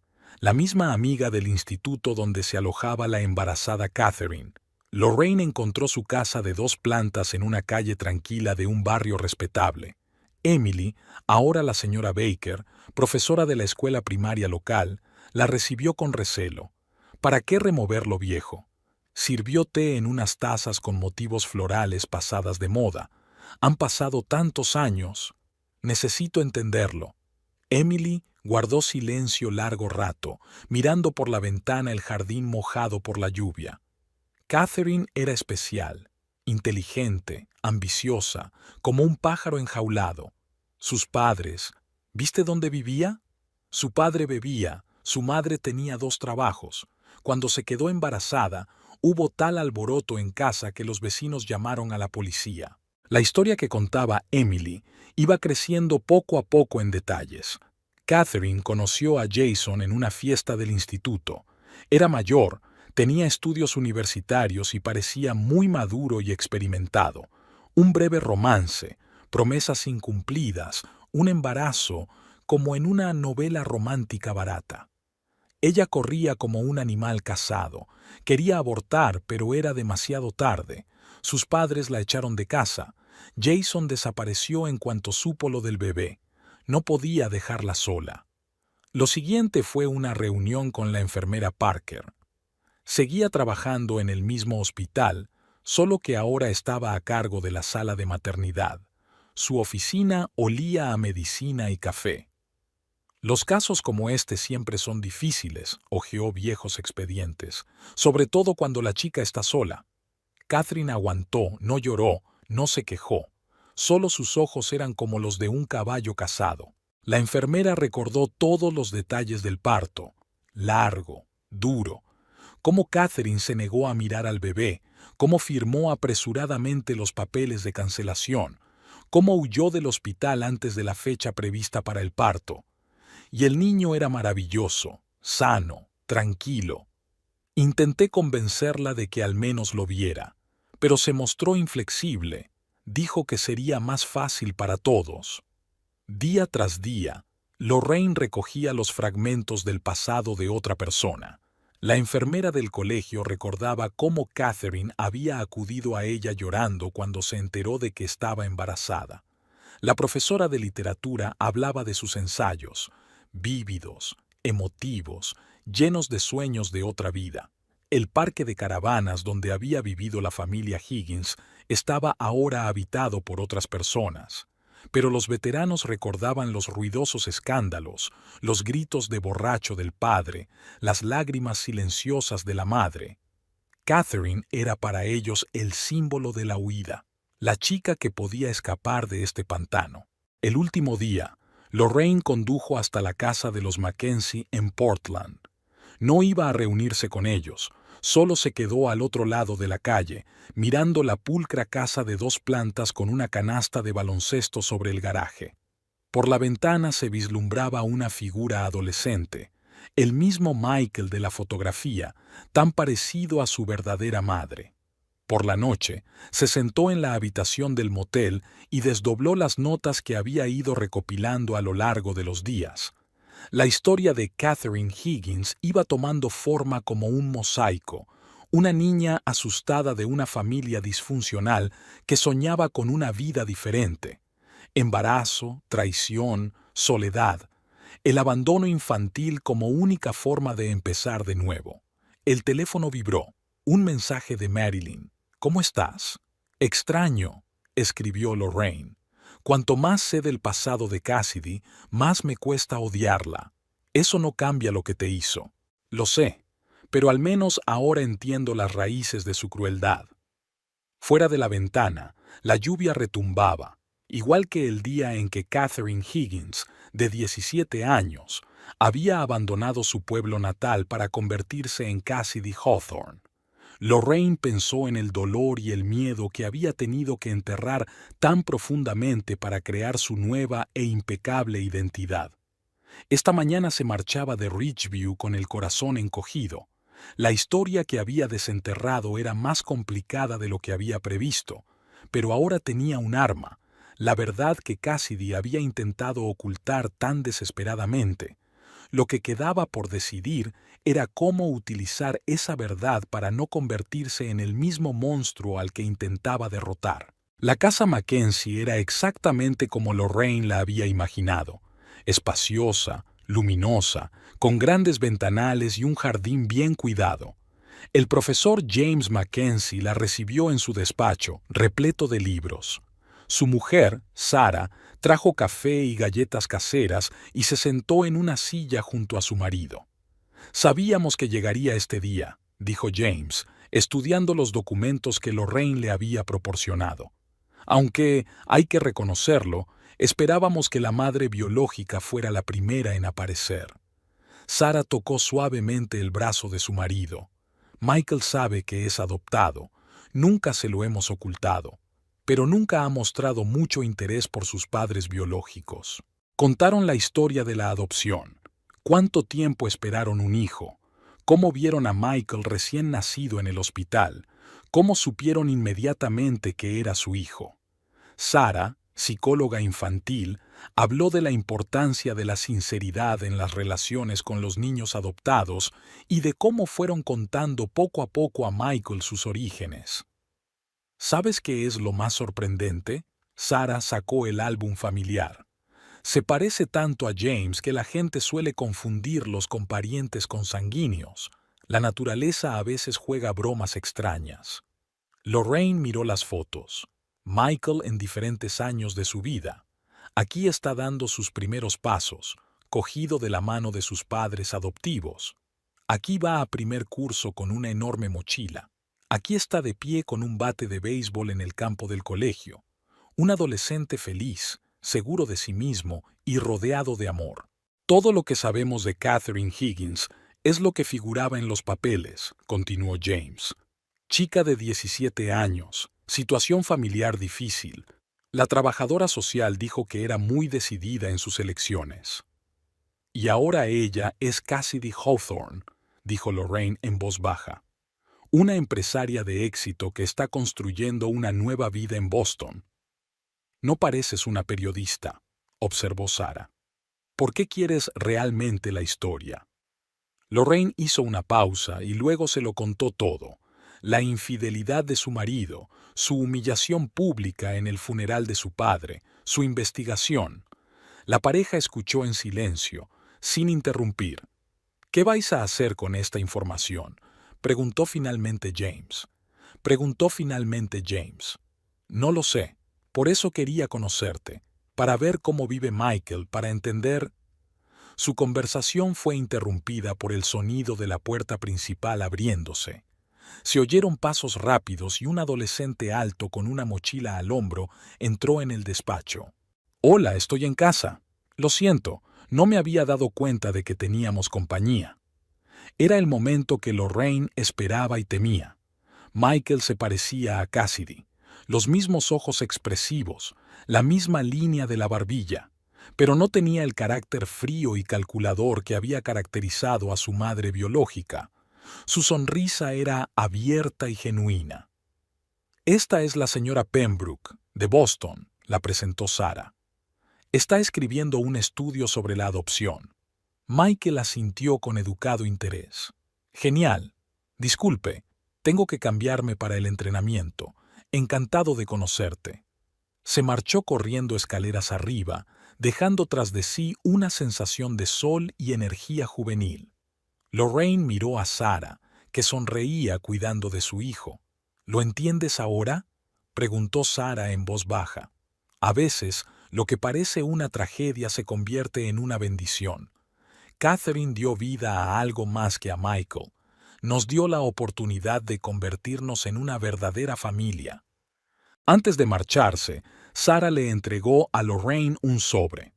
la misma amiga del instituto donde se alojaba la embarazada Catherine. Lorraine encontró su casa de 2 plantas en una calle tranquila de un barrio respetable. Emily, ahora la señora Baker, profesora de la escuela primaria local, la recibió con recelo. ¿Para qué remover lo viejo? Sirvió té en unas tazas con motivos florales pasadas de moda. Han pasado tantos años. Necesito entenderlo. Emily guardó silencio largo rato, mirando por la ventana el jardín mojado por la lluvia. Catherine era especial, inteligente, ambiciosa, como un pájaro enjaulado. Sus padres, ¿viste dónde vivía? Su padre bebía, su madre tenía 2 trabajos. Cuando se quedó embarazada, hubo tal alboroto en casa que los vecinos llamaron a la policía. La historia que contaba Emily iba creciendo poco a poco en detalles. Catherine conoció a Jason en una fiesta del instituto. Era mayor, tenía estudios universitarios y parecía muy maduro y experimentado. Un breve romance, promesas incumplidas, un embarazo, como en una novela romántica barata. Ella corría como un animal cazado. Quería abortar, pero era demasiado tarde. Sus padres la echaron de casa. Jason desapareció en cuanto supo lo del bebé. No podía dejarla sola. Lo siguiente fue una reunión con la enfermera Parker. Seguía trabajando en el mismo hospital, solo que ahora estaba a cargo de la sala de maternidad. Su oficina olía a medicina y café. Los casos como este siempre son difíciles, hojeó viejos expedientes, sobre todo cuando la chica está sola. Catherine aguantó, no lloró, no se quejó. Solo sus ojos eran como los de un caballo casado. La enfermera recordó todos los detalles del parto. Largo, duro. Cómo Catherine se negó a mirar al bebé, cómo firmó apresuradamente los papeles de cancelación, cómo huyó del hospital antes de la fecha prevista para el parto. Y el niño era maravilloso, sano, tranquilo. Intenté convencerla de que al menos lo viera, pero se mostró inflexible. Dijo que sería más fácil para todos. Día tras día, Lorraine recogía los fragmentos del pasado de otra persona. La enfermera del colegio recordaba cómo Catherine había acudido a ella llorando cuando se enteró de que estaba embarazada. La profesora de literatura hablaba de sus ensayos, vívidos, emotivos, llenos de sueños de otra vida. El parque de caravanas donde había vivido la familia Higgins estaba ahora habitado por otras personas. Pero los veteranos recordaban los ruidosos escándalos, los gritos de borracho del padre, las lágrimas silenciosas de la madre. Catherine era para ellos el símbolo de la huida, la chica que podía escapar de este pantano. El último día, Lorraine condujo hasta la casa de los Mackenzie en Portland. No iba a reunirse con ellos, solo se quedó al otro lado de la calle, mirando la pulcra casa de 2 plantas con una canasta de baloncesto sobre el garaje. Por la ventana se vislumbraba una figura adolescente, el mismo Michael de la fotografía, tan parecido a su verdadera madre. Por la noche, se sentó en la habitación del motel y desdobló las notas que había ido recopilando a lo largo de los días. La historia de Catherine Higgins iba tomando forma como un mosaico, una niña asustada de una familia disfuncional que soñaba con una vida diferente. Embarazo, traición, soledad, el abandono infantil como única forma de empezar de nuevo. El teléfono vibró. Un mensaje de Marilyn. ¿Cómo estás? Extraño, escribió Lorraine. Cuanto más sé del pasado de Cassidy, más me cuesta odiarla. Eso no cambia lo que te hizo. Lo sé, pero al menos ahora entiendo las raíces de su crueldad. Fuera de la ventana, la lluvia retumbaba, igual que el día en que Catherine Higgins, de 17 años, había abandonado su pueblo natal para convertirse en Cassidy Hawthorne. Lorraine pensó en el dolor y el miedo que había tenido que enterrar tan profundamente para crear su nueva e impecable identidad. Esta mañana se marchaba de Ridgeview con el corazón encogido. La historia que había desenterrado era más complicada de lo que había previsto, pero ahora tenía un arma, la verdad que Cassidy había intentado ocultar tan desesperadamente. Lo que quedaba por decidir era cómo utilizar esa verdad para no convertirse en el mismo monstruo al que intentaba derrotar. La casa Mackenzie era exactamente como Lorraine la había imaginado, espaciosa, luminosa, con grandes ventanales y un jardín bien cuidado. El profesor James Mackenzie la recibió en su despacho, repleto de libros. Su mujer, Sarah, trajo café y galletas caseras y se sentó en una silla junto a su marido. Sabíamos que llegaría este día, dijo James, estudiando los documentos que Lorraine le había proporcionado. Aunque, hay que reconocerlo, esperábamos que la madre biológica fuera la primera en aparecer. Sarah tocó suavemente el brazo de su marido. Michael sabe que es adoptado. Nunca se lo hemos ocultado, pero nunca ha mostrado mucho interés por sus padres biológicos. Contaron la historia de la adopción. ¿Cuánto tiempo esperaron un hijo? ¿Cómo vieron a Michael recién nacido en el hospital? ¿Cómo supieron inmediatamente que era su hijo? Sarah, psicóloga infantil, habló de la importancia de la sinceridad en las relaciones con los niños adoptados y de cómo fueron contando poco a poco a Michael sus orígenes. ¿Sabes qué es lo más sorprendente? Sarah sacó el álbum familiar. Se parece tanto a James que la gente suele confundirlos con parientes consanguíneos. La naturaleza a veces juega bromas extrañas. Lorraine miró las fotos. Michael en diferentes años de su vida. Aquí está dando sus primeros pasos, cogido de la mano de sus padres adoptivos. Aquí va a primer curso con una enorme mochila. Aquí está de pie con un bate de béisbol en el campo del colegio. Un adolescente feliz, seguro de sí mismo y rodeado de amor. Todo lo que sabemos de Catherine Higgins es lo que figuraba en los papeles, continuó James. Chica de 17 años, situación familiar difícil. La trabajadora social dijo que era muy decidida en sus elecciones. Y ahora ella es Cassidy Hawthorne, dijo Lorraine en voz baja. Una empresaria de éxito que está construyendo una nueva vida en Boston. No pareces una periodista, observó Sarah. ¿Por qué quieres realmente la historia? Lorraine hizo una pausa y luego se lo contó todo. La infidelidad de su marido, su humillación pública en el funeral de su padre, su investigación. La pareja escuchó en silencio, sin interrumpir. ¿Qué vais a hacer con esta información? Preguntó finalmente James. No lo sé. Por eso quería conocerte, para ver cómo vive Michael, para entender. Su conversación fue interrumpida por el sonido de la puerta principal abriéndose. Se oyeron pasos rápidos y un adolescente alto con una mochila al hombro entró en el despacho. Hola, estoy en casa. Lo siento, no me había dado cuenta de que teníamos compañía. Era el momento que Lorraine esperaba y temía. Michael se parecía a Cassidy. Los mismos ojos expresivos, la misma línea de la barbilla, pero no tenía el carácter frío y calculador que había caracterizado a su madre biológica. Su sonrisa era abierta y genuina. Esta es la señora Pembroke, de Boston, la presentó Sarah. Está escribiendo un estudio sobre la adopción. Michael asintió con educado interés. Genial. Disculpe, tengo que cambiarme para el entrenamiento. Encantado de conocerte. Se marchó corriendo escaleras arriba, dejando tras de sí una sensación de sol y energía juvenil. Lorraine miró a Sarah, que sonreía cuidando de su hijo. ¿Lo entiendes ahora?, preguntó Sarah en voz baja. A veces, lo que parece una tragedia se convierte en una bendición. Catherine dio vida a algo más que a Michael. Nos dio la oportunidad de convertirnos en una verdadera familia. Antes de marcharse, Sarah le entregó a Lorraine un sobre.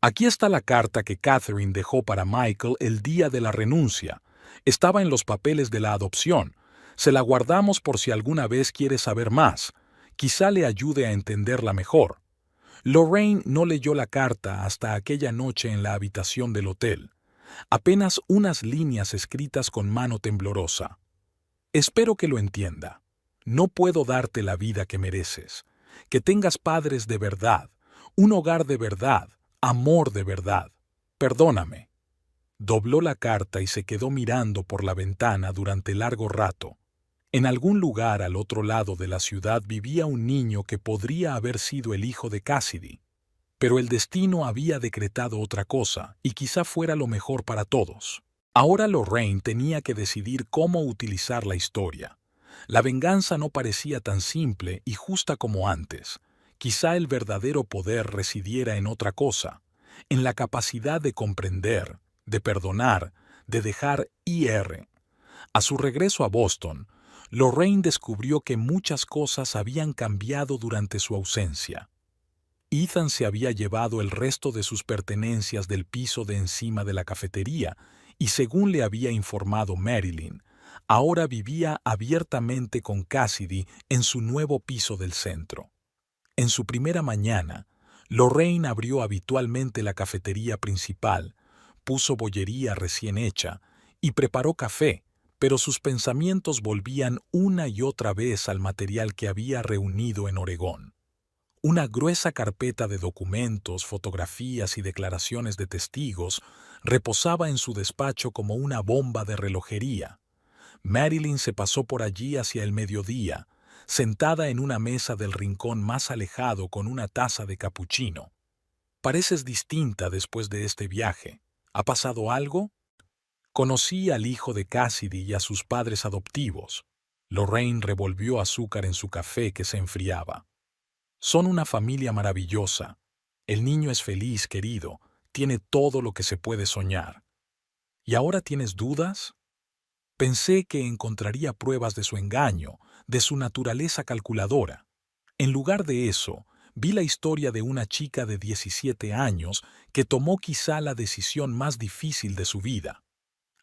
Aquí está la carta que Catherine dejó para Michael el día de la renuncia. Estaba en los papeles de la adopción. Se la guardamos por si alguna vez quiere saber más. Quizá le ayude a entenderla mejor. Lorraine no leyó la carta hasta aquella noche en la habitación del hotel. Apenas unas líneas escritas con mano temblorosa. Espero que lo entienda. No puedo darte la vida que mereces. Que tengas padres de verdad, un hogar de verdad, amor de verdad. Perdóname. Dobló la carta y se quedó mirando por la ventana durante largo rato. En algún lugar al otro lado de la ciudad vivía un niño que podría haber sido el hijo de Cassidy. Pero el destino había decretado otra cosa, y quizá fuera lo mejor para todos. Ahora Lorraine tenía que decidir cómo utilizar la historia. La venganza no parecía tan simple y justa como antes. Quizá el verdadero poder residiera en otra cosa, en la capacidad de comprender, de perdonar, de dejar ir. A su regreso a Boston, Lorraine descubrió que muchas cosas habían cambiado durante su ausencia. Ethan se había llevado el resto de sus pertenencias del piso de encima de la cafetería y, según le había informado Marilyn, ahora vivía abiertamente con Cassidy en su nuevo piso del centro. En su primera mañana, Lorraine abrió habitualmente la cafetería principal, puso bollería recién hecha y preparó café, pero sus pensamientos volvían una y otra vez al material que había reunido en Oregón. Una gruesa carpeta de documentos, fotografías y declaraciones de testigos reposaba en su despacho como una bomba de relojería. Marilyn se pasó por allí hacia el mediodía, sentada en una mesa del rincón más alejado con una taza de capuchino. Pareces distinta después de este viaje. ¿Ha pasado algo? Conocí al hijo de Cassidy y a sus padres adoptivos. Lorraine revolvió azúcar en su café que se enfriaba. Son una familia maravillosa. El niño es feliz, querido. Tiene todo lo que se puede soñar. ¿Y ahora tienes dudas? Pensé que encontraría pruebas de su engaño, de su naturaleza calculadora. En lugar de eso, vi la historia de una chica de 17 años que tomó quizá la decisión más difícil de su vida.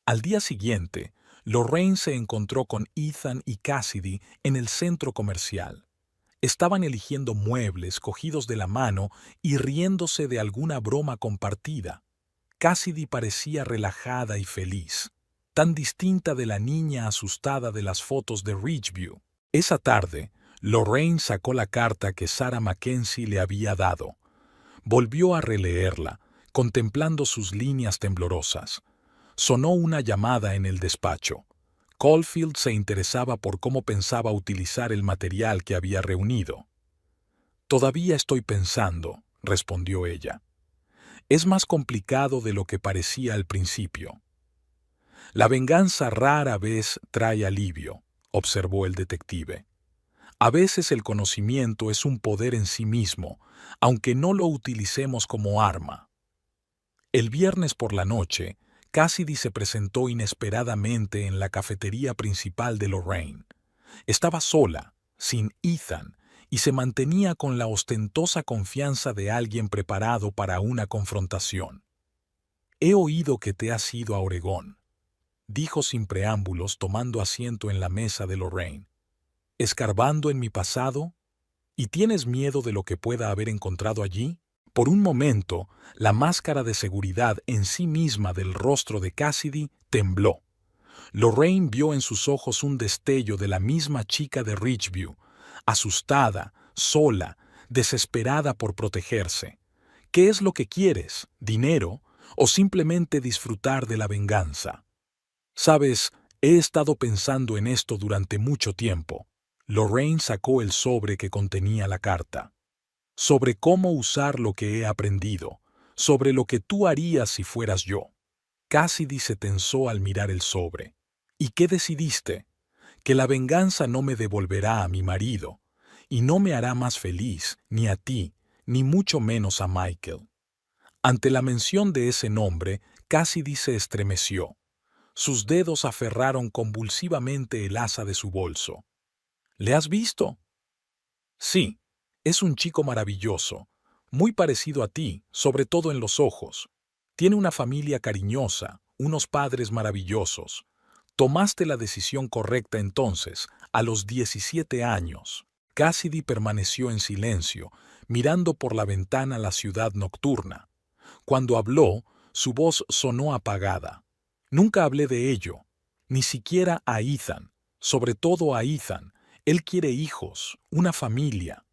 Al día siguiente, Lorraine se encontró con Ethan y Cassidy en el centro comercial. Estaban eligiendo muebles cogidos de la mano y riéndose de alguna broma compartida. Cassidy parecía relajada y feliz, tan distinta de la niña asustada de las fotos de Ridgeview. Esa tarde, Lorraine sacó la carta que Sarah Mackenzie le había dado. Volvió a releerla, contemplando sus líneas temblorosas. Sonó una llamada en el despacho. Caulfield se interesaba por cómo pensaba utilizar el material que había reunido. «Todavía estoy pensando», respondió ella. «Es más complicado de lo que parecía al principio». «La venganza rara vez trae alivio», observó el detective. «A veces el conocimiento es un poder en sí mismo, aunque no lo utilicemos como arma». El viernes por la noche, Cassidy se presentó inesperadamente en la cafetería principal de Lorraine. Estaba sola, sin Ethan, y se mantenía con la ostentosa confianza de alguien preparado para una confrontación. «He oído que te has ido a Oregón», dijo sin preámbulos tomando asiento en la mesa de Lorraine. «¿Escarbando en mi pasado? ¿Y tienes miedo de lo que pueda haber encontrado allí?» Por un momento, la máscara de seguridad en sí misma del rostro de Cassidy tembló. Lorraine vio en sus ojos un destello de la misma chica de Ridgeview, asustada, sola, desesperada por protegerse. ¿Qué es lo que quieres? ¿Dinero? ¿O simplemente disfrutar de la venganza? Sabes, he estado pensando en esto durante mucho tiempo. Lorraine sacó el sobre que contenía la carta. Sobre cómo usar lo que he aprendido, sobre lo que tú harías si fueras yo. Cassidy se tensó al mirar el sobre. ¿Y qué decidiste? Que la venganza no me devolverá a mi marido, y no me hará más feliz, ni a ti, ni mucho menos a Michael. Ante la mención de ese nombre, Cassidy se estremeció. Sus dedos aferraron convulsivamente el asa de su bolso. ¿Le has visto? Sí. Es un chico maravilloso, muy parecido a ti, sobre todo en los ojos. Tiene una familia cariñosa, unos padres maravillosos. Tomaste la decisión correcta entonces, a los 17 años. Cassidy permaneció en silencio, mirando por la ventana la ciudad nocturna. Cuando habló, su voz sonó apagada. Nunca hablé de ello, ni siquiera a Ethan, sobre todo a Ethan. Él quiere hijos, una familia.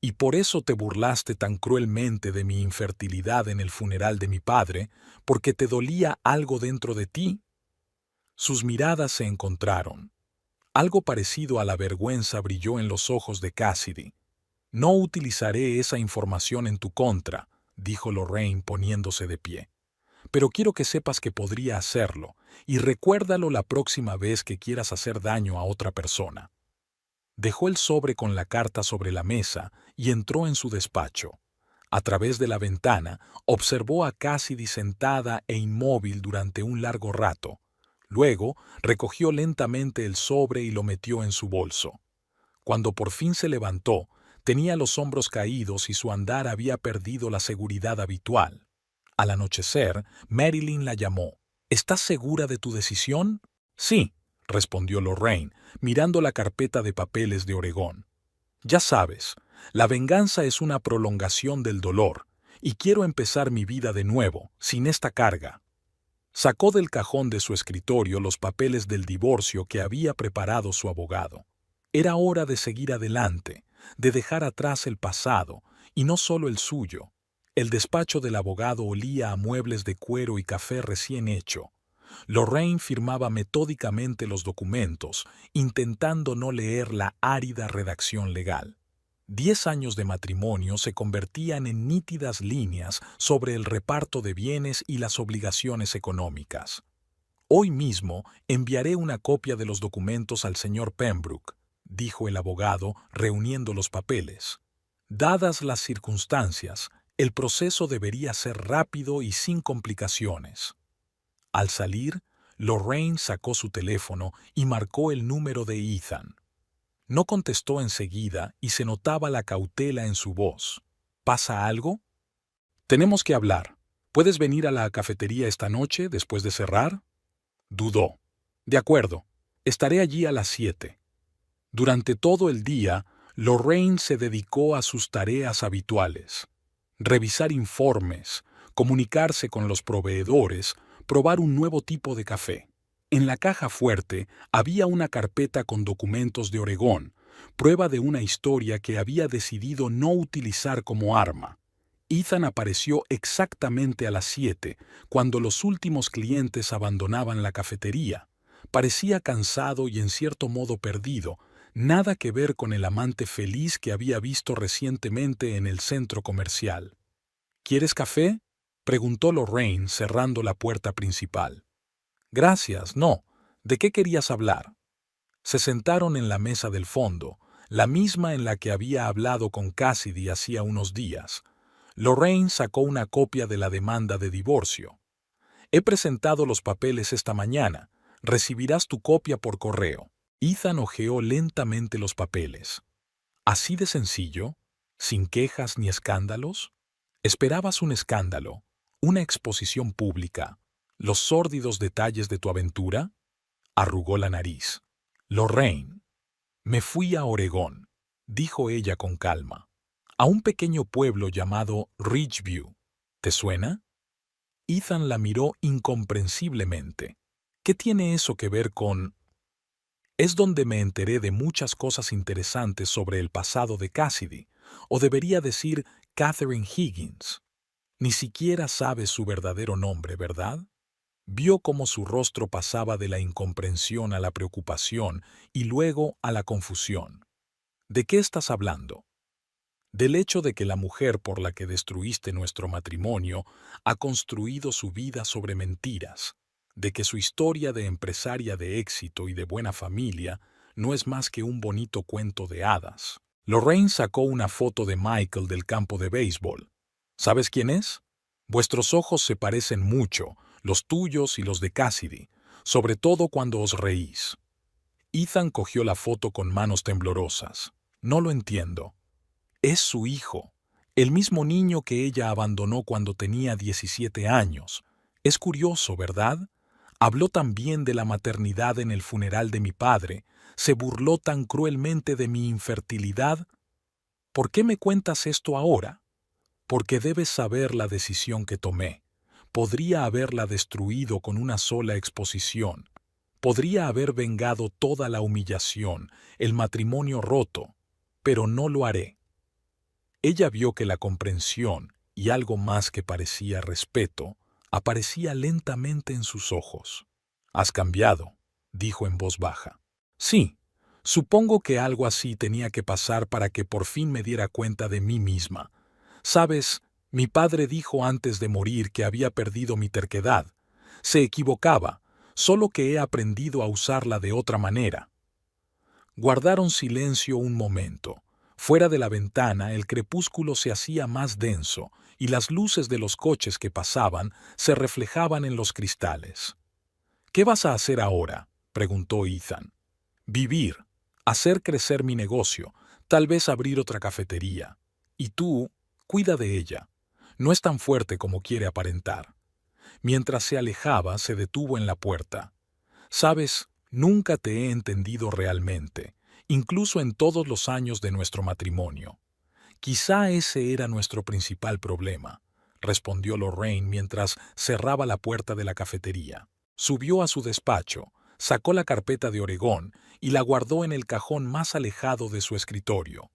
¿Y por eso te burlaste tan cruelmente de mi infertilidad en el funeral de mi padre, porque te dolía algo dentro de ti? Sus miradas se encontraron. Algo parecido a la vergüenza brilló en los ojos de Cassidy. «No utilizaré esa información en tu contra», dijo Lorraine poniéndose de pie. «Pero quiero que sepas que podría hacerlo, y recuérdalo la próxima vez que quieras hacer daño a otra persona». Dejó el sobre con la carta sobre la mesa y entró en su despacho. A través de la ventana, observó a Cassidy sentada e inmóvil durante un largo rato. Luego, recogió lentamente el sobre y lo metió en su bolso. Cuando por fin se levantó, tenía los hombros caídos y su andar había perdido la seguridad habitual. Al anochecer, Marilyn la llamó. «¿Estás segura de tu decisión?» «Sí», respondió Lorraine, mirando la carpeta de papeles de Oregón. «Ya sabes, la venganza es una prolongación del dolor, y quiero empezar mi vida de nuevo, sin esta carga». Sacó del cajón de su escritorio los papeles del divorcio que había preparado su abogado. Era hora de seguir adelante, de dejar atrás el pasado, y no solo el suyo. El despacho del abogado olía a muebles de cuero y café recién hecho. Lorraine firmaba metódicamente los documentos, intentando no leer la árida redacción legal. 10 años de matrimonio se convertían en nítidas líneas sobre el reparto de bienes y las obligaciones económicas. Hoy mismo enviaré una copia de los documentos al señor Pembroke, dijo el abogado, reuniendo los papeles. Dadas las circunstancias, el proceso debería ser rápido y sin complicaciones. Al salir, Lorraine sacó su teléfono y marcó el número de Ethan. No contestó enseguida y se notaba la cautela en su voz. ¿Pasa algo? Tenemos que hablar. ¿Puedes venir a la cafetería esta noche después de cerrar? Dudó. De acuerdo. Estaré allí a las 7. Durante todo el día, Lorraine se dedicó a sus tareas habituales. Revisar informes, comunicarse con los proveedores, probar un nuevo tipo de café. En la caja fuerte había una carpeta con documentos de Oregón, prueba de una historia que había decidido no utilizar como arma. Ethan apareció exactamente a las 7, cuando los últimos clientes abandonaban la cafetería. Parecía cansado y en cierto modo perdido, nada que ver con el amante feliz que había visto recientemente en el centro comercial. ¿Quieres café?, preguntó Lorraine cerrando la puerta principal. Gracias, no. ¿De qué querías hablar? Se sentaron en la mesa del fondo, la misma en la que había hablado con Cassidy hacía unos días. Lorraine sacó una copia de la demanda de divorcio. He presentado los papeles esta mañana. Recibirás tu copia por correo. Ethan hojeó lentamente los papeles. ¿Así de sencillo? ¿Sin quejas ni escándalos? ¿Esperabas un escándalo? ¿Una exposición pública? ¿Los sórdidos detalles de tu aventura? Arrugó la nariz. Lorraine. Me fui a Oregón, dijo ella con calma. A un pequeño pueblo llamado Ridgeview. ¿Te suena? Ethan la miró incomprensiblemente. ¿Qué tiene eso que ver con...? Es donde me enteré de muchas cosas interesantes sobre el pasado de Cassidy, o debería decir Catherine Higgins. Ni siquiera sabes su verdadero nombre, ¿verdad? Vio cómo su rostro pasaba de la incomprensión a la preocupación y luego a la confusión. ¿De qué estás hablando? Del hecho de que la mujer por la que destruiste nuestro matrimonio ha construido su vida sobre mentiras, de que su historia de empresaria de éxito y de buena familia no es más que un bonito cuento de hadas. Lorraine sacó una foto de Michael del campo de béisbol. ¿Sabes quién es? Vuestros ojos se parecen mucho, los tuyos y los de Cassidy, sobre todo cuando os reís. Ethan cogió la foto con manos temblorosas. No lo entiendo. Es su hijo, el mismo niño que ella abandonó cuando tenía 17 años. Es curioso, ¿verdad? Habló también de la maternidad en el funeral de mi padre, se burló tan cruelmente de mi infertilidad. ¿Por qué me cuentas esto ahora? Porque debes saber la decisión que tomé. Podría haberla destruido con una sola exposición. Podría haber vengado toda la humillación, el matrimonio roto, pero no lo haré. Ella vio que la comprensión, y algo más que parecía respeto, aparecía lentamente en sus ojos. «Has cambiado», dijo en voz baja. «Sí, supongo que algo así tenía que pasar para que por fin me diera cuenta de mí misma. Sabes, mi padre dijo antes de morir que había perdido mi terquedad. Se equivocaba, solo que he aprendido a usarla de otra manera». Guardaron silencio un momento. Fuera de la ventana el crepúsculo se hacía más denso y las luces de los coches que pasaban se reflejaban en los cristales. «¿Qué vas a hacer ahora?», preguntó Ethan. «Vivir, hacer crecer mi negocio, tal vez abrir otra cafetería. Y tú, cuida de ella. No es tan fuerte como quiere aparentar». Mientras se alejaba, se detuvo en la puerta. «Sabes, nunca te he entendido realmente, incluso en todos los años de nuestro matrimonio. Quizá ese era nuestro principal problema», respondió Lorraine mientras cerraba la puerta de la cafetería. Subió a su despacho, sacó la carpeta de Oregón y la guardó en el cajón más alejado de su escritorio.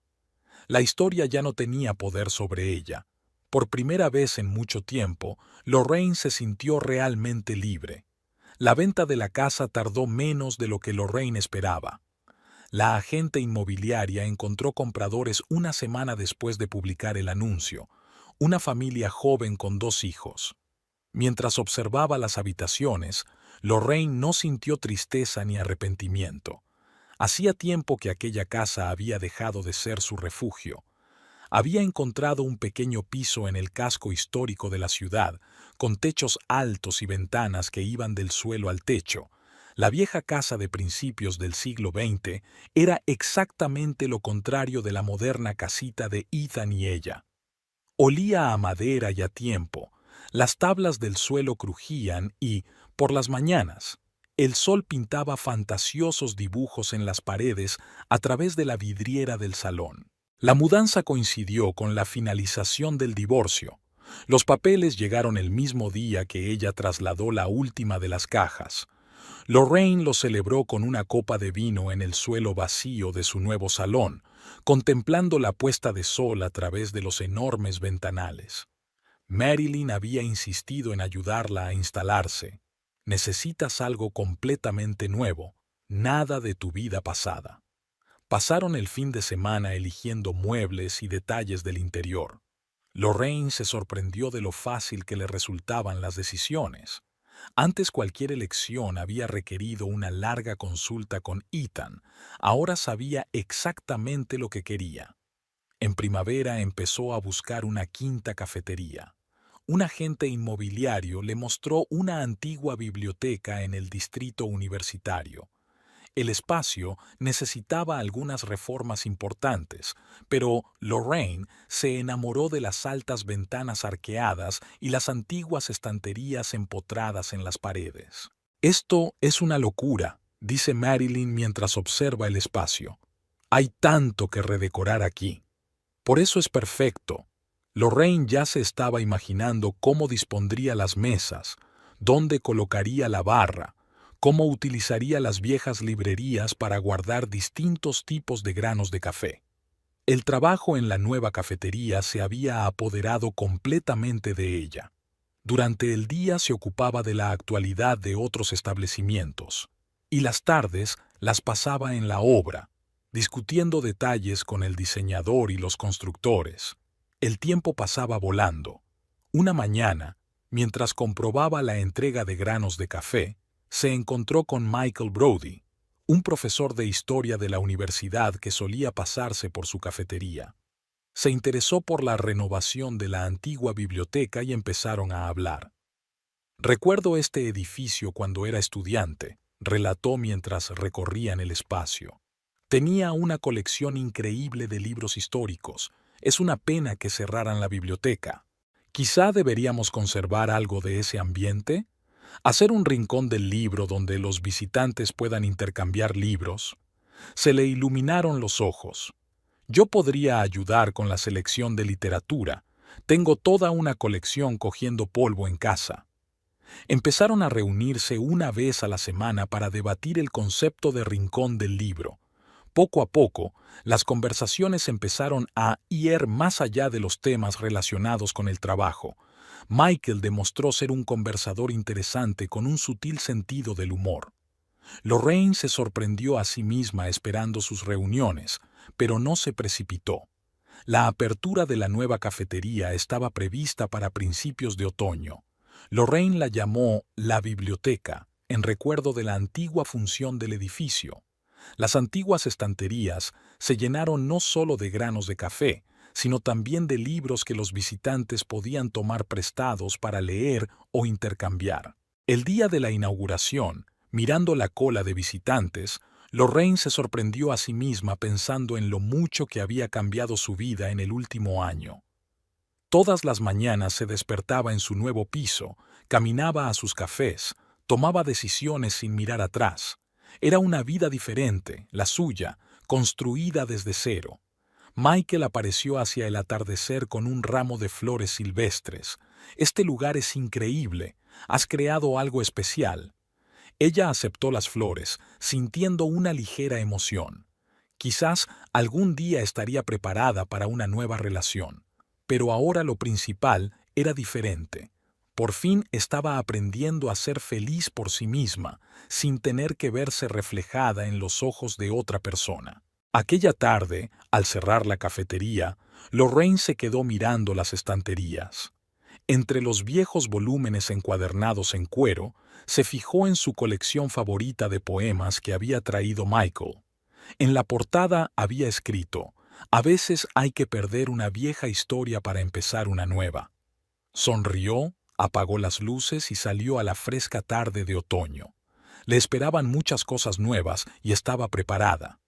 La historia ya no tenía poder sobre ella. Por primera vez en mucho tiempo, Lorraine se sintió realmente libre. La venta de la casa tardó menos de lo que Lorraine esperaba. La agente inmobiliaria encontró compradores una semana después de publicar el anuncio, una familia joven con 2 hijos. Mientras observaba las habitaciones, Lorraine no sintió tristeza ni arrepentimiento. Hacía tiempo que aquella casa había dejado de ser su refugio. Había encontrado un pequeño piso en el casco histórico de la ciudad, con techos altos y ventanas que iban del suelo al techo. La vieja casa de principios del siglo XX era exactamente lo contrario de la moderna casita de Ethan y ella. Olía a madera y a tiempo. Las tablas del suelo crujían y, por las mañanas, el sol pintaba fantasiosos dibujos en las paredes a través de la vidriera del salón. La mudanza coincidió con la finalización del divorcio. Los papeles llegaron el mismo día que ella trasladó la última de las cajas. Lorraine lo celebró con una copa de vino en el suelo vacío de su nuevo salón, contemplando la puesta de sol a través de los enormes ventanales. Marilyn había insistido en ayudarla a instalarse. Necesitas algo completamente nuevo, nada de tu vida pasada. Pasaron el fin de semana eligiendo muebles y detalles del interior. Lorraine se sorprendió de lo fácil que le resultaban las decisiones. Antes cualquier elección había requerido una larga consulta con Ethan. Ahora sabía exactamente lo que quería. En primavera empezó a buscar una quinta cafetería. Un agente inmobiliario le mostró una antigua biblioteca en el distrito universitario. El espacio necesitaba algunas reformas importantes, pero Lorraine se enamoró de las altas ventanas arqueadas y las antiguas estanterías empotradas en las paredes. Esto es una locura, dice Marilyn mientras observa el espacio. Hay tanto que redecorar aquí. Por eso es perfecto. Lorraine ya se estaba imaginando cómo dispondría las mesas, dónde colocaría la barra, cómo utilizaría las viejas librerías para guardar distintos tipos de granos de café. El trabajo en la nueva cafetería se había apoderado completamente de ella. Durante el día se ocupaba de la actualidad de otros establecimientos, y las tardes las pasaba en la obra, discutiendo detalles con el diseñador y los constructores. El tiempo pasaba volando. Una mañana, mientras comprobaba la entrega de granos de café, se encontró con Michael Brody, un profesor de historia de la universidad que solía pasarse por su cafetería. Se interesó por la renovación de la antigua biblioteca y empezaron a hablar. Recuerdo este edificio cuando era estudiante, relató mientras recorrían el espacio. Tenía una colección increíble de libros históricos. Es una pena que cerraran la biblioteca. Quizá deberíamos conservar algo de ese ambiente. Hacer un rincón del libro donde los visitantes puedan intercambiar libros. Se le iluminaron los ojos. Yo podría ayudar con la selección de literatura. Tengo toda una colección cogiendo polvo en casa. Empezaron a reunirse una vez a la semana para debatir el concepto de rincón del libro. Poco a poco, las conversaciones empezaron a ir más allá de los temas relacionados con el trabajo. Michael demostró ser un conversador interesante con un sutil sentido del humor. Lorraine se sorprendió a sí misma esperando sus reuniones, pero no se precipitó. La apertura de la nueva cafetería estaba prevista para principios de otoño. Lorraine la llamó la biblioteca, en recuerdo de la antigua función del edificio. Las antiguas estanterías se llenaron no solo de granos de café, sino también de libros que los visitantes podían tomar prestados para leer o intercambiar. El día de la inauguración, mirando la cola de visitantes, Lorraine se sorprendió a sí misma pensando en lo mucho que había cambiado su vida en el último año. Todas las mañanas se despertaba en su nuevo piso, caminaba a sus cafés, tomaba decisiones sin mirar atrás. Era una vida diferente, la suya, construida desde cero. Michael apareció hacia el atardecer con un ramo de flores silvestres. Este lugar es increíble. Has creado algo especial. Ella aceptó las flores, sintiendo una ligera emoción. Quizás algún día estaría preparada para una nueva relación. Pero ahora lo principal era diferente. Por fin estaba aprendiendo a ser feliz por sí misma, sin tener que verse reflejada en los ojos de otra persona. Aquella tarde, al cerrar la cafetería, Lorraine se quedó mirando las estanterías. Entre los viejos volúmenes encuadernados en cuero, se fijó en su colección favorita de poemas que había traído Michael. En la portada había escrito: "A veces hay que perder una vieja historia para empezar una nueva". Sonrió, apagó las luces y salió a la fresca tarde de otoño. Le esperaban muchas cosas nuevas y estaba preparada.